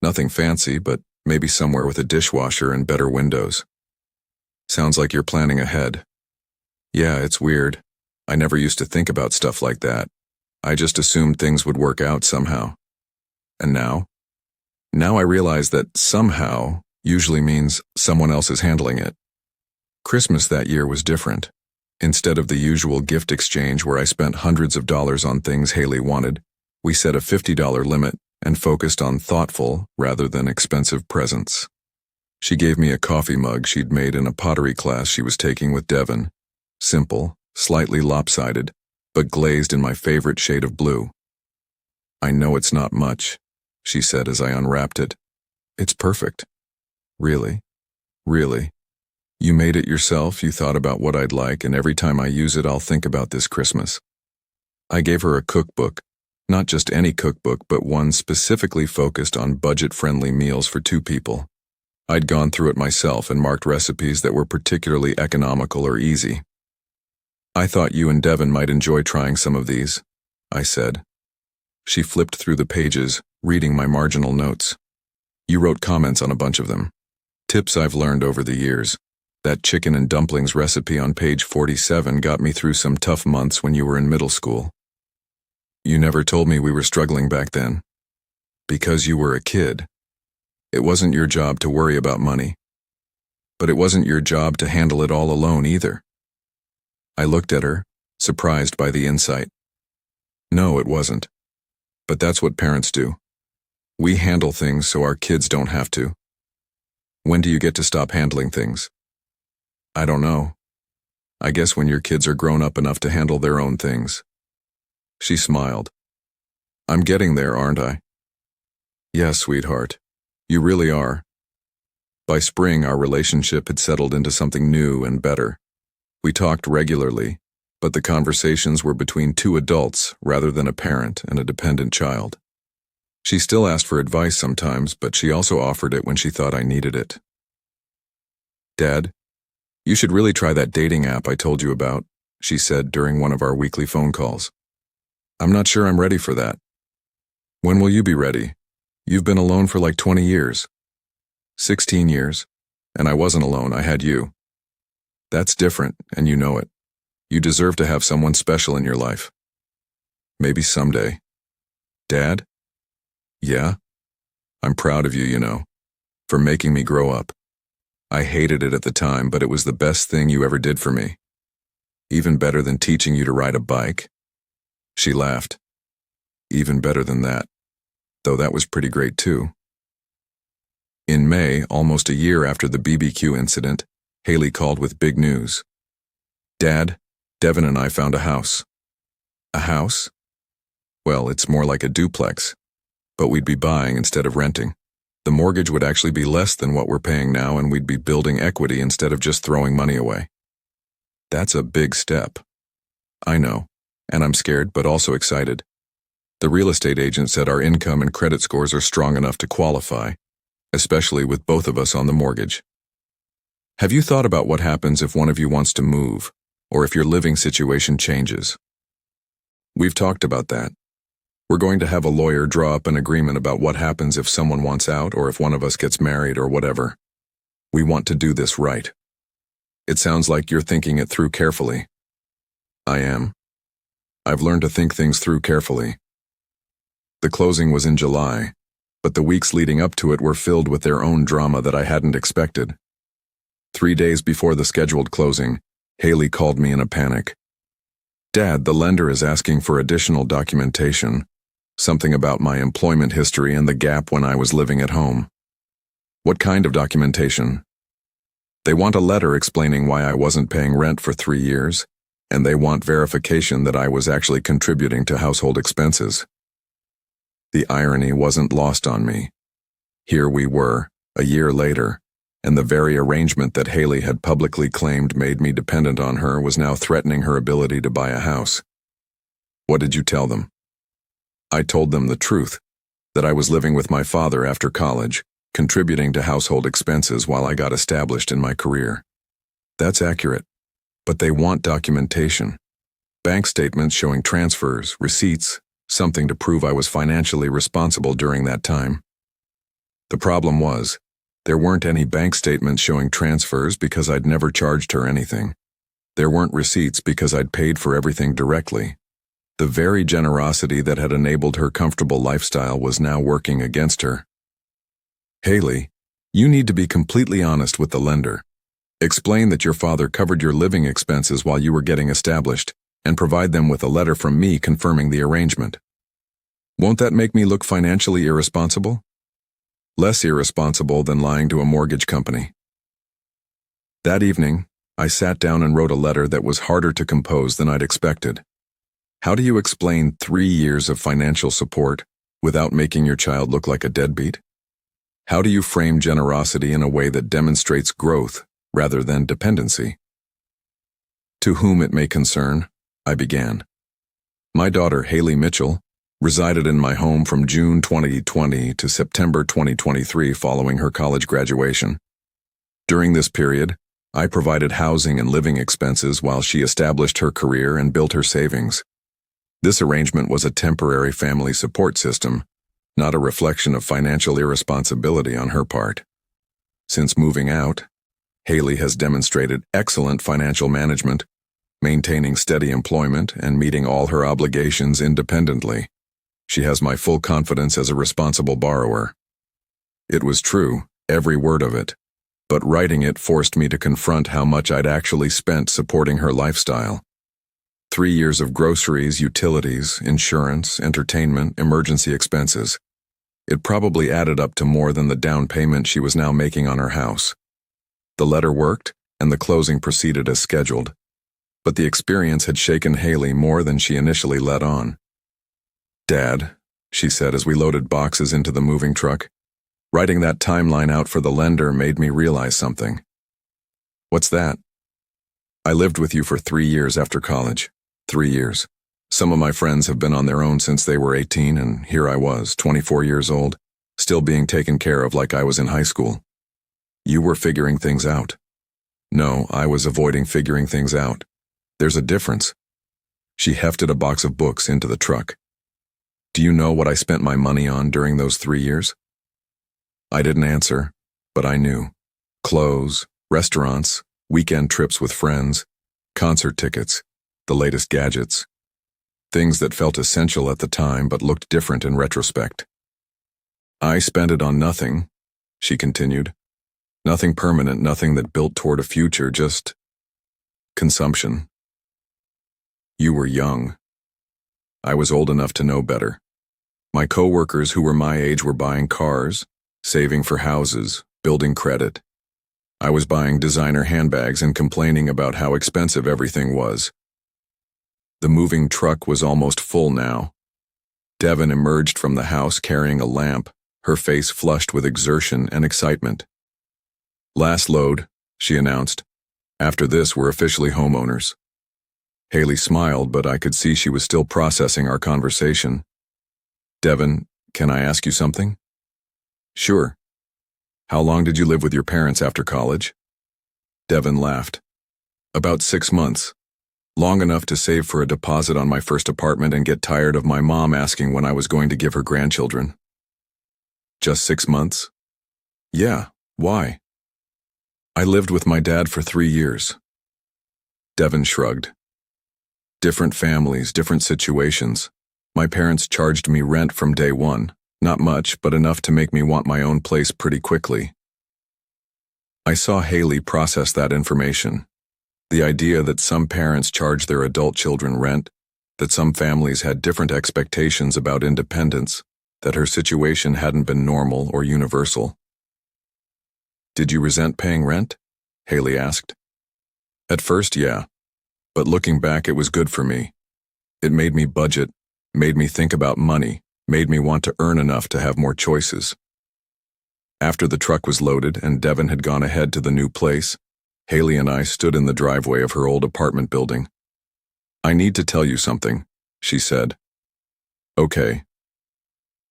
A: Nothing fancy, but maybe somewhere with a dishwasher and better windows. Sounds like you're planning ahead. Yeah, it's weird. I never used to think about stuff like that. I just assumed things would work out somehow. And now? Now I realize that somehow usually means someone else is handling it. Christmas that year was different. Instead of the usual gift exchange where I spent hundreds of dollars on things Haley wanted, we set a $50 limit and focused on thoughtful rather than expensive presents. She gave me a coffee mug she'd made in a pottery class she was taking with Devin. Simple, slightly lopsided, but glazed in my favorite shade of blue. I know it's not much, she said as I unwrapped it. It's perfect. Really? Really? You made it yourself, you thought about what I'd like, and every time I use it I'll think about this Christmas. I gave her a cookbook, not just any cookbook, but one specifically focused on budget-friendly meals for 2 people. I'd gone through it myself and marked recipes that were particularly economical or easy. I thought you and Devin might enjoy trying some of these, I said. She flipped through the pages, reading my marginal notes. You wrote comments on a bunch of them. Tips I've learned over the years. That chicken and dumplings recipe on page 47 got me through some tough months when you were in middle school. You never told me we were struggling back then. Because you were a kid. It wasn't your job to worry about money. But it wasn't your job to handle it all alone either. I looked at her, surprised by the insight. No, it wasn't. But that's what parents do. We handle things so our kids don't have to. When do you get to stop handling things? I don't know. I guess when your kids are grown up enough to handle their own things. She smiled. I'm getting there, aren't I? Yes, sweetheart. You really are. By spring, our relationship had settled into something new and better. We talked regularly, but the conversations were between 2 adults rather than a parent and a dependent child. She still asked for advice sometimes, but she also offered it when she thought I needed it. Dad, you should really try that dating app I told you about, she said during one of our weekly phone calls. I'm not sure I'm ready for that. When will you be ready? You've been alone for like 20 years. 16 years. And I wasn't alone, I had you. That's different, and you know it. You deserve to have someone special in your life. Maybe someday. Dad? Yeah? I'm proud of you, you know. for making me grow up. I hated it at the time, but it was the best thing you ever did for me. Even better than teaching you to ride a bike." She laughed. "Even better than that, though that was pretty great too." In May, almost a year after the BBQ incident, Haley called with big news. "Dad, Devin and I found a house." "A house?" "Well, it's more like a duplex, but we'd be buying instead of renting. The mortgage would actually be less than what we're paying now, and we'd be building equity instead of just throwing money away." "That's a big step." "I know, and I'm scared but also excited. The real estate agent said our income and credit scores are strong enough to qualify, especially with both of us on the mortgage." "Have you thought about what happens if one of you wants to move, or if your living situation changes?" "We've talked about that. We're going to have a lawyer draw up an agreement about what happens if someone wants out or if one of us gets married or whatever. We want to do this right." "It sounds like you're thinking it through carefully." "I am. I've learned to think things through carefully." The closing was in July, but the weeks leading up to it were filled with their own drama that I hadn't expected. 3 days before the scheduled closing, Haley called me in a panic. "Dad, the lender is asking for additional documentation, something about my employment history and the gap when I was living at home." "What kind of documentation?" "They want a letter explaining why I wasn't paying rent for 3 years, and they want verification that I was actually contributing to household expenses." The irony wasn't lost on me. Here we were, a year later, and the very arrangement that Haley had publicly claimed made me dependent on her was now threatening her ability to buy a house. "What did you tell them?" "I told them the truth, that I was living with my father after college, contributing to household expenses while I got established in my career." "That's accurate, but they want documentation. Bank statements showing transfers, receipts, something to prove I was financially responsible during that time." The problem was, there weren't any bank statements showing transfers because I'd never charged her anything. There weren't receipts because I'd paid for everything directly. The very generosity that had enabled her comfortable lifestyle was now working against her. "Haley, you need to be completely honest with the lender. Explain that your father covered your living expenses while you were getting established, and provide them with a letter from me confirming the arrangement." "Won't that make me look financially irresponsible?" "Less irresponsible than lying to a mortgage company." That evening, I sat down and wrote a letter that was harder to compose than I'd expected. How do you explain 3 years of financial support without making your child look like a deadbeat? How do you frame generosity in a way that demonstrates growth rather than dependency? "To whom it may concern," I began. "My daughter, Haley Mitchell, resided in my home from June 2020 to September 2023 following her college graduation. During this period, I provided housing and living expenses while she established her career and built her savings. This arrangement was a temporary family support system, not a reflection of financial irresponsibility on her part. Since moving out, Haley has demonstrated excellent financial management, maintaining steady employment and meeting all her obligations independently. She has my full confidence as a responsible borrower." It was true, every word of it, but writing it forced me to confront how much I'd actually spent supporting her lifestyle. 3 years of groceries, utilities, insurance, entertainment, emergency expenses. It probably added up to more than the down payment she was now making on her house. The letter worked, and the closing proceeded as scheduled. But the experience had shaken Haley more than she initially let on. "Dad," she said as we loaded boxes into the moving truck, "writing that timeline out for the lender made me realize something." "What's that?" "I lived with you for 3 years after college. 3 years. Some of my friends have been on their own since they were 18, and here I was, 24 years old, still being taken care of like I was in high school. You were figuring things out." "No, I was avoiding figuring things out. There's a difference." She hefted a box of books into the truck. "Do you know what I spent my money on during those 3 years?" I didn't answer, but I knew. Clothes, restaurants, weekend trips with friends, concert tickets, the latest gadgets. Things that felt essential at the time but looked different in retrospect. "I spent it on nothing," she continued. Nothing permanent, nothing that built toward a future, just consumption. You were young. I was old enough to know better. My coworkers who were my age were buying cars, saving for houses, building credit. I was buying designer handbags and complaining about how expensive everything was. The moving truck was almost full now. Devon emerged from the house carrying a lamp, her face flushed with exertion and excitement. Last load, she announced. After this, we're officially homeowners. Haley smiled, but I could see she was still processing our conversation. Devon, can I ask you something? Sure. How long did you live with your parents after college? Devon laughed. About 6 months. Long enough to save for a deposit on my first apartment and get tired of my mom asking when I was going to give her grandchildren. Just 6 months? Yeah, why? I lived with my dad for 3 years. Devon shrugged. Different families, different situations. My parents charged me rent from day one. Not much, but enough to make me want my own place pretty quickly. I saw Haley process that information. The idea that some parents charge their adult children rent, that some families had different expectations about independence, that her situation hadn't been normal or universal. Did you resent paying rent? Haley asked. At first, yeah. But looking back, it was good for me. It made me budget, made me think about money, made me want to earn enough to have more choices. After the truck was loaded and Devon had gone ahead to the new place, Haley and I stood in the driveway of her old apartment building. I need to tell you something, she said. Okay.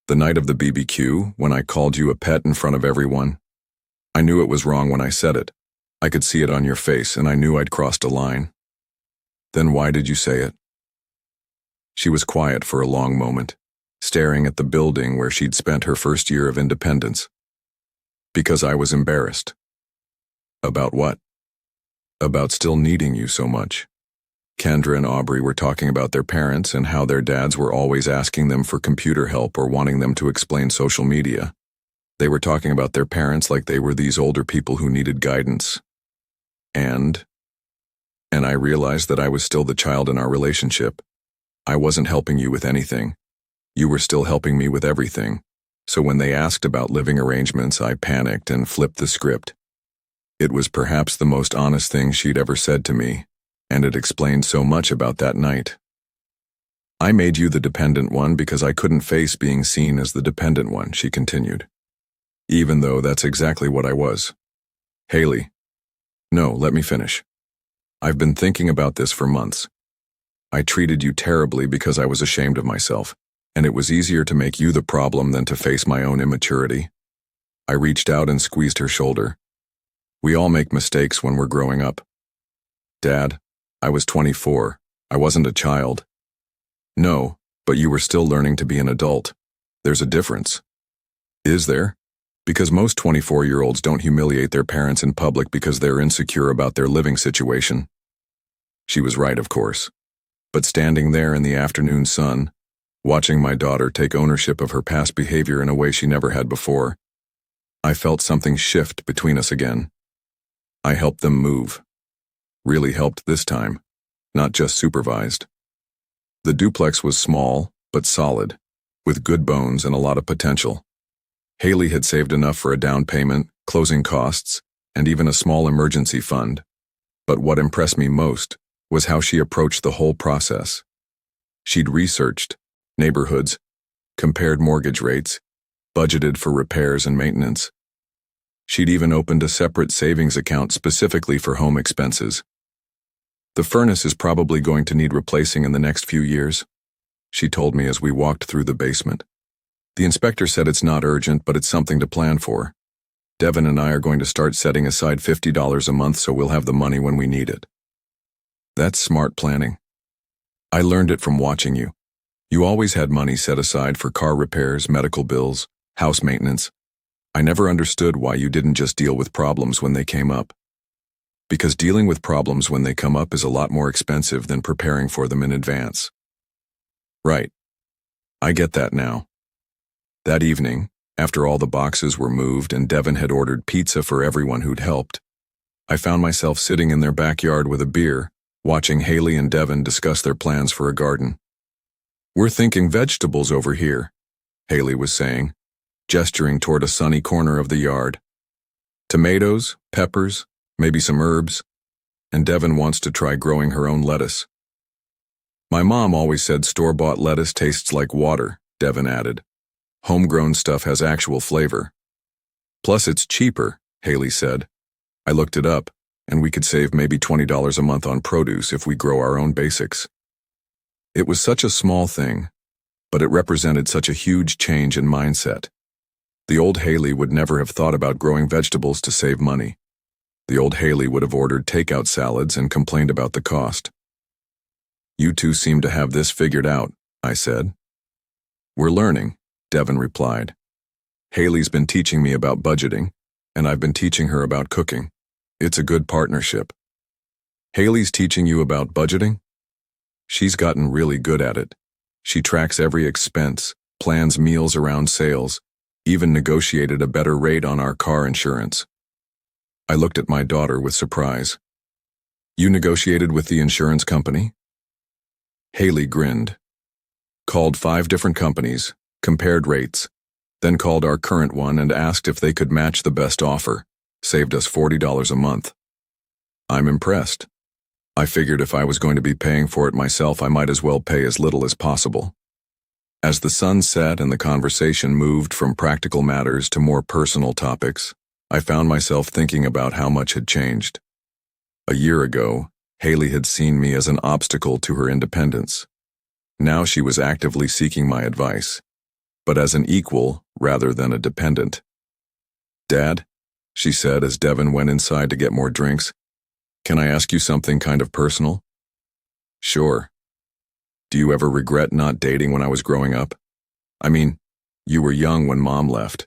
A: The night of the BBQ, when I called you a pet in front of everyone, I knew it was wrong when I said it. I could see it on your face, and I knew I'd crossed a line. Then why did you say it? She was quiet for a long moment, staring at the building where she'd spent her first year of independence. Because I was embarrassed. About what? About still needing you so much. Kendra and Aubrey were talking about their parents and how their dads were always asking them for computer help or wanting them to explain social media. They were talking about their parents like they were these older people who needed guidance. And I realized that I was still the child in our relationship. I wasn't helping you with anything. You were still helping me with everything. So when they asked about living arrangements, I panicked and flipped the script. It was perhaps the most honest thing she'd ever said to me, and it explained so much about that night. I made you the dependent one because I couldn't face being seen as the dependent one, she continued. Even though that's exactly what I was. Haley. No, let me finish. I've been thinking about this for months. I treated you terribly because I was ashamed of myself, and it was easier to make you the problem than to face my own immaturity. I reached out and squeezed her shoulder. We all make mistakes when we're growing up. Dad, I was 24. I wasn't a child. No, but you were still learning to be an adult. There's a difference. Is there? Because most 24-year-olds don't humiliate their parents in public because they're insecure about their living situation. She was right, of course. But standing there in the afternoon sun, watching my daughter take ownership of her past behavior in a way she never had before, I felt something shift between us again. I helped them move. Really helped this time, not just supervised. The duplex was small, but solid, with good bones and a lot of potential. Haley had saved enough for a down payment, closing costs, and even a small emergency fund. But what impressed me most was how she approached the whole process. She'd researched neighborhoods, compared mortgage rates, budgeted for repairs and maintenance. She'd even opened a separate savings account specifically for home expenses. The furnace is probably going to need replacing in the next few years, she told me as we walked through the basement. The inspector said it's not urgent, but it's something to plan for. Devon and I are going to start setting aside $50 a month so we'll have the money when we need it. That's smart planning. I learned it from watching you. You always had money set aside for car repairs, medical bills, house maintenance. I never understood why you didn't just deal with problems when they came up. Because dealing with problems when they come up is a lot more expensive than preparing for them in advance. Right. I get that now. That evening, After all the boxes were moved and Devin had ordered pizza for everyone who'd helped, I found myself sitting in their backyard with a beer, watching Haley and Devin discuss their plans for a garden. "We're thinking vegetables over here," Haley was saying, gesturing toward a sunny corner of the yard. "Tomatoes, peppers, maybe some herbs, and Devin wants to try growing her own lettuce." "My mom always said store-bought lettuce tastes like water," Devin added. "Homegrown stuff has actual flavor. Plus it's cheaper," Haley said. "I looked it up, and we could save maybe $20 a month on produce if we grow our own basics." It was such a small thing, but it represented such a huge change in mindset. The old Haley would never have thought about growing vegetables to save money. The old Haley would have ordered takeout salads and complained about the cost. "You two seem to have this figured out," I said. "We're learning," Devin replied. "Haley's been teaching me about budgeting, and I've been teaching her about cooking. It's a good partnership." "Haley's teaching you about budgeting?" "She's gotten really good at it. She tracks every expense, plans meals around sales, even negotiated a better rate on our car insurance." I looked at my daughter with surprise. "You negotiated with the insurance company?" Haley grinned. "Called 5 different companies, compared rates, then called our current one and asked if they could match the best offer. Saved us $40 a month." "I'm impressed. I figured if I was going to be paying for it myself, I might as well pay as little as possible." As the sun set and the conversation moved from practical matters to more personal topics, I found myself thinking about how much had changed. A year ago, Haley had seen me as an obstacle to her independence. Now she was actively seeking my advice, but as an equal rather than a dependent. "Dad," she said as Devin went inside to get more drinks, "can I ask you something kind of personal?" "Sure. Do you ever regret not dating when I was growing up? I mean, you were young when Mom left.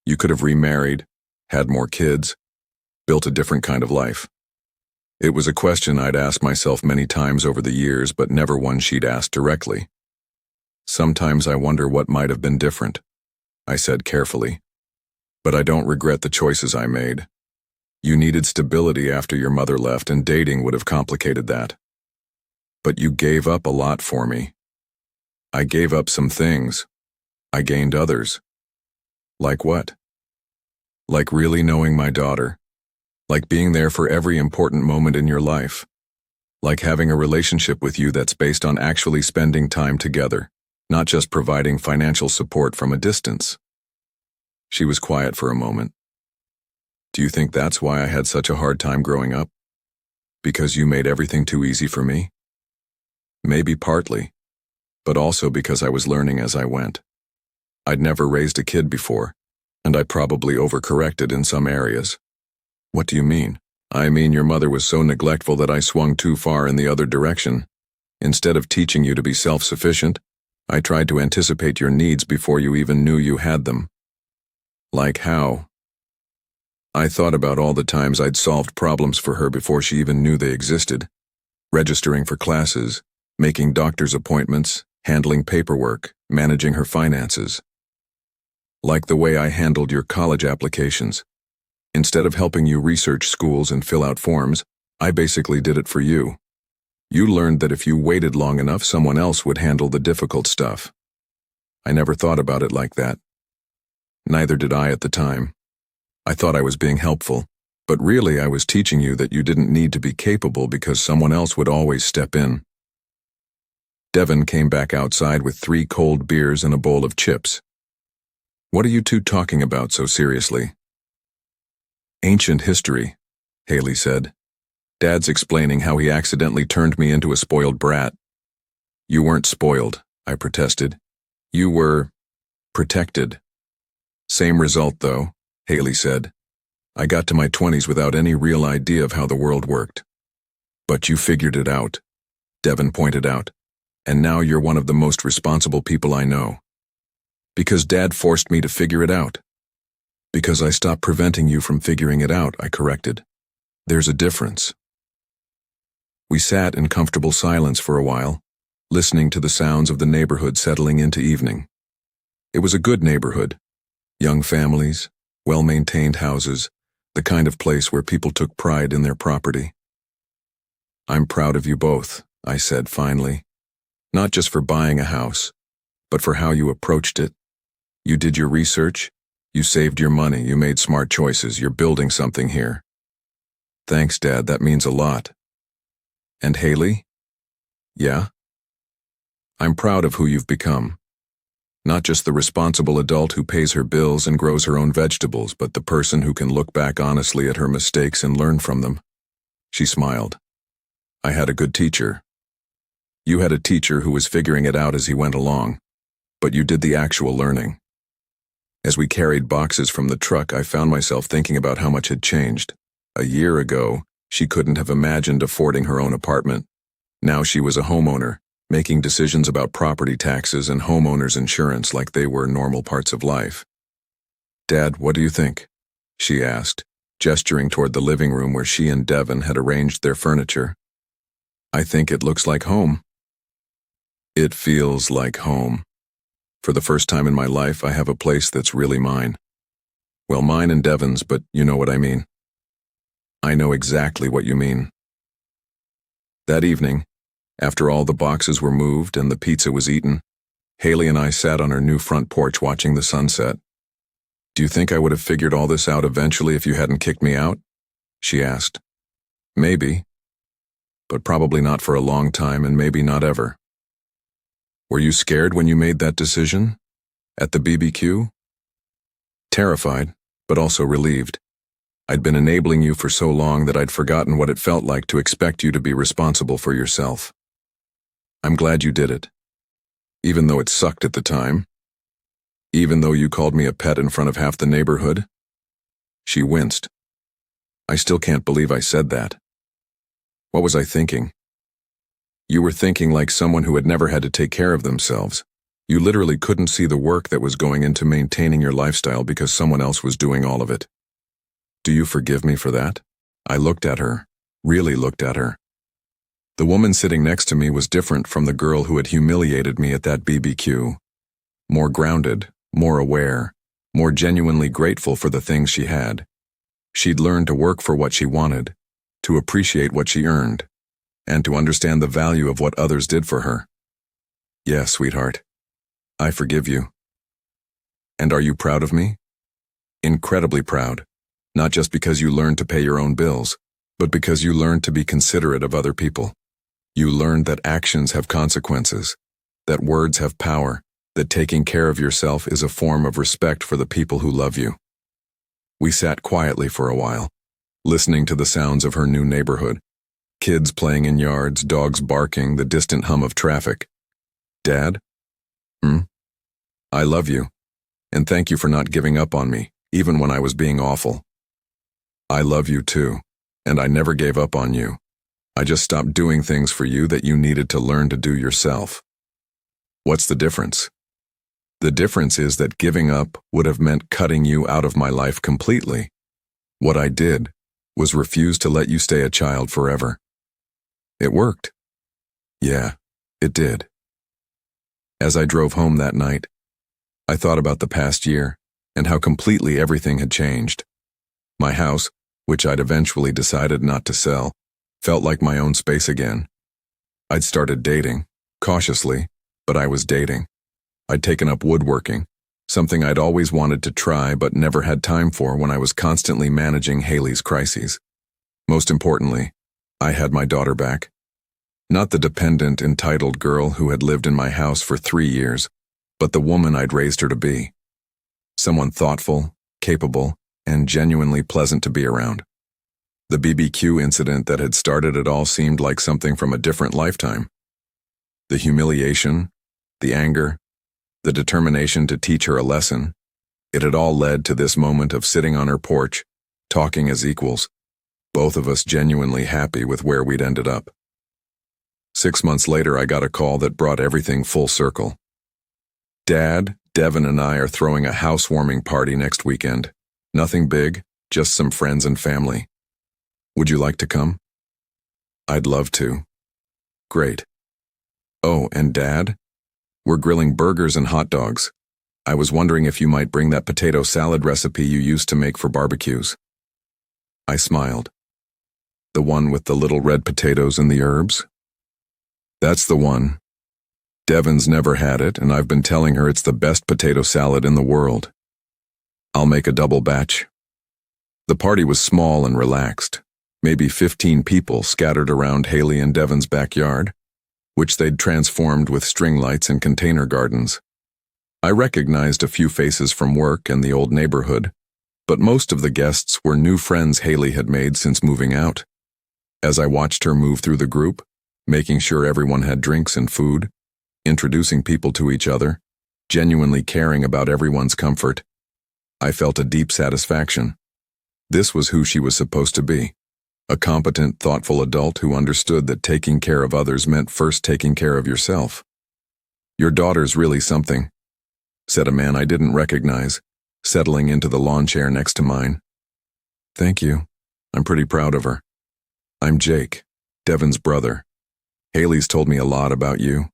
A: You could have remarried, had more kids, built a different kind of life." It was a question I'd asked myself many times over the years, but never one she'd asked directly. "Sometimes I wonder what might have been different," I said carefully. "But I don't regret the choices I made. You needed stability after your mother left, and dating would have complicated that. But you gave up a lot for me." "I gave up some things. I gained others." "Like what?" "Like really knowing my daughter. Like being there for every important moment in your life. Like having a relationship with you that's based on actually spending time together, not just providing financial support from a distance." She was quiet for a moment. "Do you think that's why I had such a hard time growing up? Because you made everything too easy for me?" "Maybe partly, but also because I was learning as I went. I'd never raised a kid before, and I probably overcorrected in some areas." "What do you mean?" "I mean your mother was so neglectful that I swung too far in the other direction. Instead of teaching you to be self-sufficient, I tried to anticipate your needs before you even knew you had them." "Like how?" "I thought about all the times I'd solved problems for her before she even knew they existed. Registering for classes, making doctor's appointments, handling paperwork, managing her finances. Like the way I handled your college applications. Instead of helping you research schools and fill out forms, I basically did it for you. You learned that if you waited long enough, someone else would handle the difficult stuff. I never thought about it like that. Neither did I at the time. I thought I was being helpful, but really I was teaching you that you didn't need to be capable because someone else would always step in." Devin came back outside with 3 cold beers and a bowl of chips. "What are you two talking about so seriously?" "Ancient history," Haley said. "Dad's explaining how he accidentally turned me into a spoiled brat." "You weren't spoiled," I protested. "You were protected." "Same result, though," Haley said. "I got to my 20s without any real idea of how the world worked." "But you figured it out," Devin pointed out. "And now you're one of the most responsible people I know." "Because Dad forced me to figure it out." "Because I stopped preventing you from figuring it out," I corrected. "There's a difference." We sat in comfortable silence for a while, listening to the sounds of the neighborhood settling into evening. It was a good neighborhood, Young families, well-maintained houses, the kind of place where people took pride in their property. "I'm proud of you both," I said finally. "Not just for buying a house, but for how you approached it. You did your research, you saved your money, you made smart choices, you're building something here." "Thanks, Dad, that means a lot." "And Haley?" "Yeah?" "I'm proud of who you've become. Not just the responsible adult who pays her bills and grows her own vegetables, but the person who can look back honestly at her mistakes and learn from them." She smiled. "I had a good teacher. You had a teacher who was figuring it out as he went along, but you did the actual learning." As we carried boxes from the truck, I found myself thinking about how much had changed. A year ago, she couldn't have imagined affording her own apartment. Now she was a homeowner, making decisions about property taxes and homeowners insurance like they were normal parts of life. "Dad, what do you think?" she asked, gesturing toward the living room where she and Devin had arranged their furniture. "I think it looks like home." "It feels like home. For the first time in my life, I have a place that's really mine. Well, mine and Devin's, but you know what I mean." "I know exactly what you mean." That evening, after all the boxes were moved and the pizza was eaten, Haley and I sat on our new front porch watching the sunset. "Do you think I would have figured all this out eventually if you hadn't kicked me out?" she asked. "Maybe, but probably not for a long time and maybe not ever." "Were you scared when you made that decision? At the BBQ?" "Terrified, but also relieved. I'd been enabling you for so long that I'd forgotten what it felt like to expect you to be responsible for yourself. I'm glad you did it. Even though it sucked at the time. Even though you called me a pet in front of half the neighborhood." She winced. "I still can't believe I said that." "What was I thinking?" "You were thinking like someone who had never had to take care of themselves. You literally couldn't see the work that was going into maintaining your lifestyle because someone else was doing all of it. Do you forgive me for that?" I looked at her, really looked at her. The woman sitting next to me was different from the girl who had humiliated me at that BBQ. More grounded, more aware, more genuinely grateful for the things she had. She'd learned to work for what she wanted, to appreciate what she earned, and to understand the value of what others did for her. "Yeah, sweetheart. I forgive you." "And are you proud of me?" "Incredibly proud. Not just because you learned to pay your own bills, but because you learned to be considerate of other people. You learned that actions have consequences, that words have power, that taking care of yourself is a form of respect for the people who love you." We sat quietly for a while, listening to the sounds of her new neighborhood. Kids playing in yards, dogs barking, the distant hum of traffic. "Dad? I love you, and thank you for not giving up on me, even when I was being awful." "I love you too, and I never gave up on you. I just stopped doing things for you that you needed to learn to do yourself." "What's the difference?" "The difference is that giving up would have meant cutting you out of my life completely. What I did was refuse to let you stay a child forever." "It worked." "Yeah, it did." As I drove home that night, I thought about the past year and how completely everything had changed. My house, which I'd eventually decided not to sell, felt like my own space again. I'd started dating, cautiously, but I was dating. I'd taken up woodworking, something I'd always wanted to try but never had time for when I was constantly managing Haley's crises. Most importantly, I had my daughter back. Not the dependent, entitled girl who had lived in my house for 3 years, but the woman I'd raised her to be. Someone thoughtful, capable, and genuinely pleasant to be around. The BBQ incident that had started it all seemed like something from a different lifetime. The humiliation, the anger, the determination to teach her a lesson, it had all led to this moment of sitting on her porch, talking as equals, both of us genuinely happy with where we'd ended up. 6 months later, I got a call that brought everything full circle. "Dad, Devin and I are throwing a housewarming party next weekend. Nothing big, just some friends and family. Would you like to come?" "I'd love to." "Great. Oh, and Dad, we're grilling burgers and hot dogs. I was wondering if you might bring that potato salad recipe you used to make for barbecues. I smiled. The one with the little red potatoes and the herbs? That's the one. Devon's never had it, and I've been telling her it's the best potato salad in the world. I'll make a double batch. The party was small and relaxed, maybe 15 people scattered around Haley and Devon's backyard, which they'd transformed with string lights and container gardens. I recognized a few faces from work and the old neighborhood, but most of the guests were new friends Haley had made since moving out. As I watched her move through the group, making sure everyone had drinks and food, introducing people to each other, genuinely caring about everyone's comfort, I felt a deep satisfaction. This was who she was supposed to be, a competent, thoughtful adult who understood that taking care of others meant first taking care of yourself. "Your daughter's really something," said a man I didn't recognize, settling into the lawn chair next to mine. "Thank you. I'm pretty proud of her. I'm Jake, Devon's brother. Haley's told me a lot about you.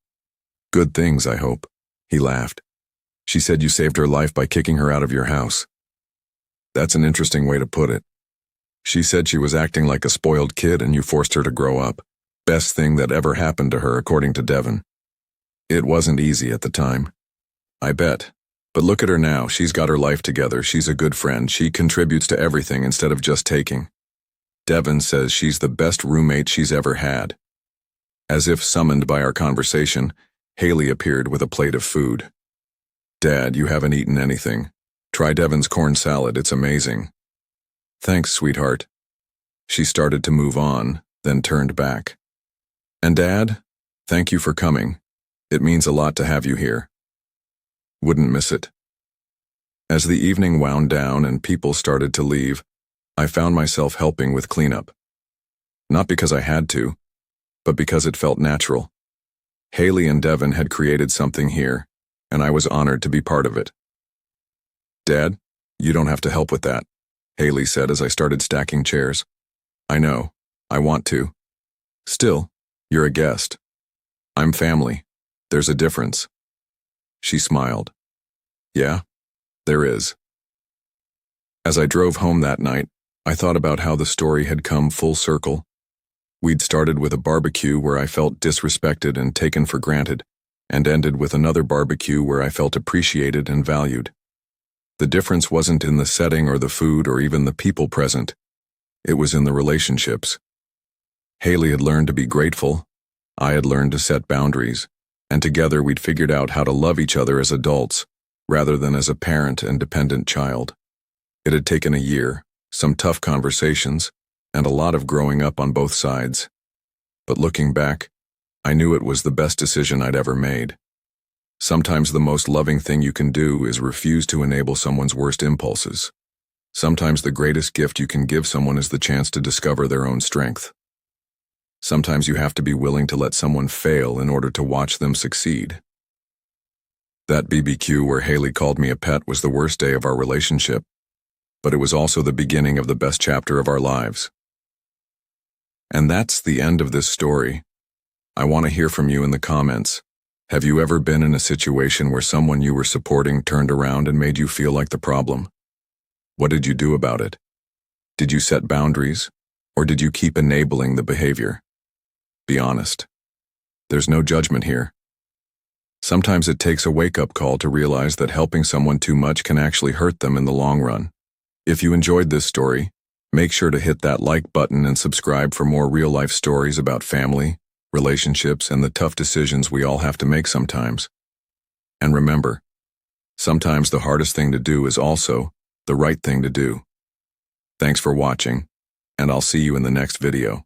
A: Good things, I hope." He laughed. "She said you saved her life by kicking her out of your house." "That's an interesting way to put it. She said she was acting like a spoiled kid and you forced her to grow up. Best thing that ever happened to her, according to Devon. It wasn't easy at the time. I bet. But look at her now. She's got her life together. She's a good friend. She contributes to everything instead of just taking. Devon says she's the best roommate she's ever had." As if summoned by our conversation, Haley appeared with a plate of food. "Dad, you haven't eaten anything. Try Devon's corn salad. It's amazing." "Thanks, sweetheart." She started to move on, then turned back. "And Dad, thank you for coming. It means a lot to have you here. Wouldn't miss it." As the evening wound down and people started to leave, I found myself helping with cleanup. Not because I had to, but because it felt natural. Haley and Devon had created something here, and I was honored to be part of it. "Dad, you don't have to help with that," Haley said as I started stacking chairs. "I know. I want to. Still, you're a guest. I'm family. There's a difference." She smiled. "Yeah, there is." As I drove home that night, I thought about how the story had come full circle. We'd started with a barbecue where I felt disrespected and taken for granted, and ended with another barbecue where I felt appreciated and valued. The difference wasn't in the setting or the food or even the people present. It was in the relationships. Haley had learned to be grateful. I had learned to set boundaries, and together we'd figured out how to love each other as adults, rather than as a parent and dependent child. It had taken a year, some tough conversations, and a lot of growing up on both sides. But looking back, I knew it was the best decision I'd ever made. Sometimes the most loving thing you can do is refuse to enable someone's worst impulses. Sometimes the greatest gift you can give someone is the chance to discover their own strength. Sometimes you have to be willing to let someone fail in order to watch them succeed. That BBQ where Haley called me a pet was the worst day of our relationship, but it was also the beginning of the best chapter of our lives. And that's the end of this story. I want to hear from you in the comments. Have you ever been in a situation where someone you were supporting turned around and made you feel like the problem? What did you do about it? Did you set boundaries, or did you keep enabling the behavior? Be honest. There's no judgment here. Sometimes it takes a wake-up call to realize that helping someone too much can actually hurt them in the long run. If you enjoyed this story, make sure to hit that like button and subscribe for more real-life stories about family, relationships, and the tough decisions we all have to make sometimes. And remember, sometimes the hardest thing to do is also the right thing to do. Thanks for watching, and I'll see you in the next video.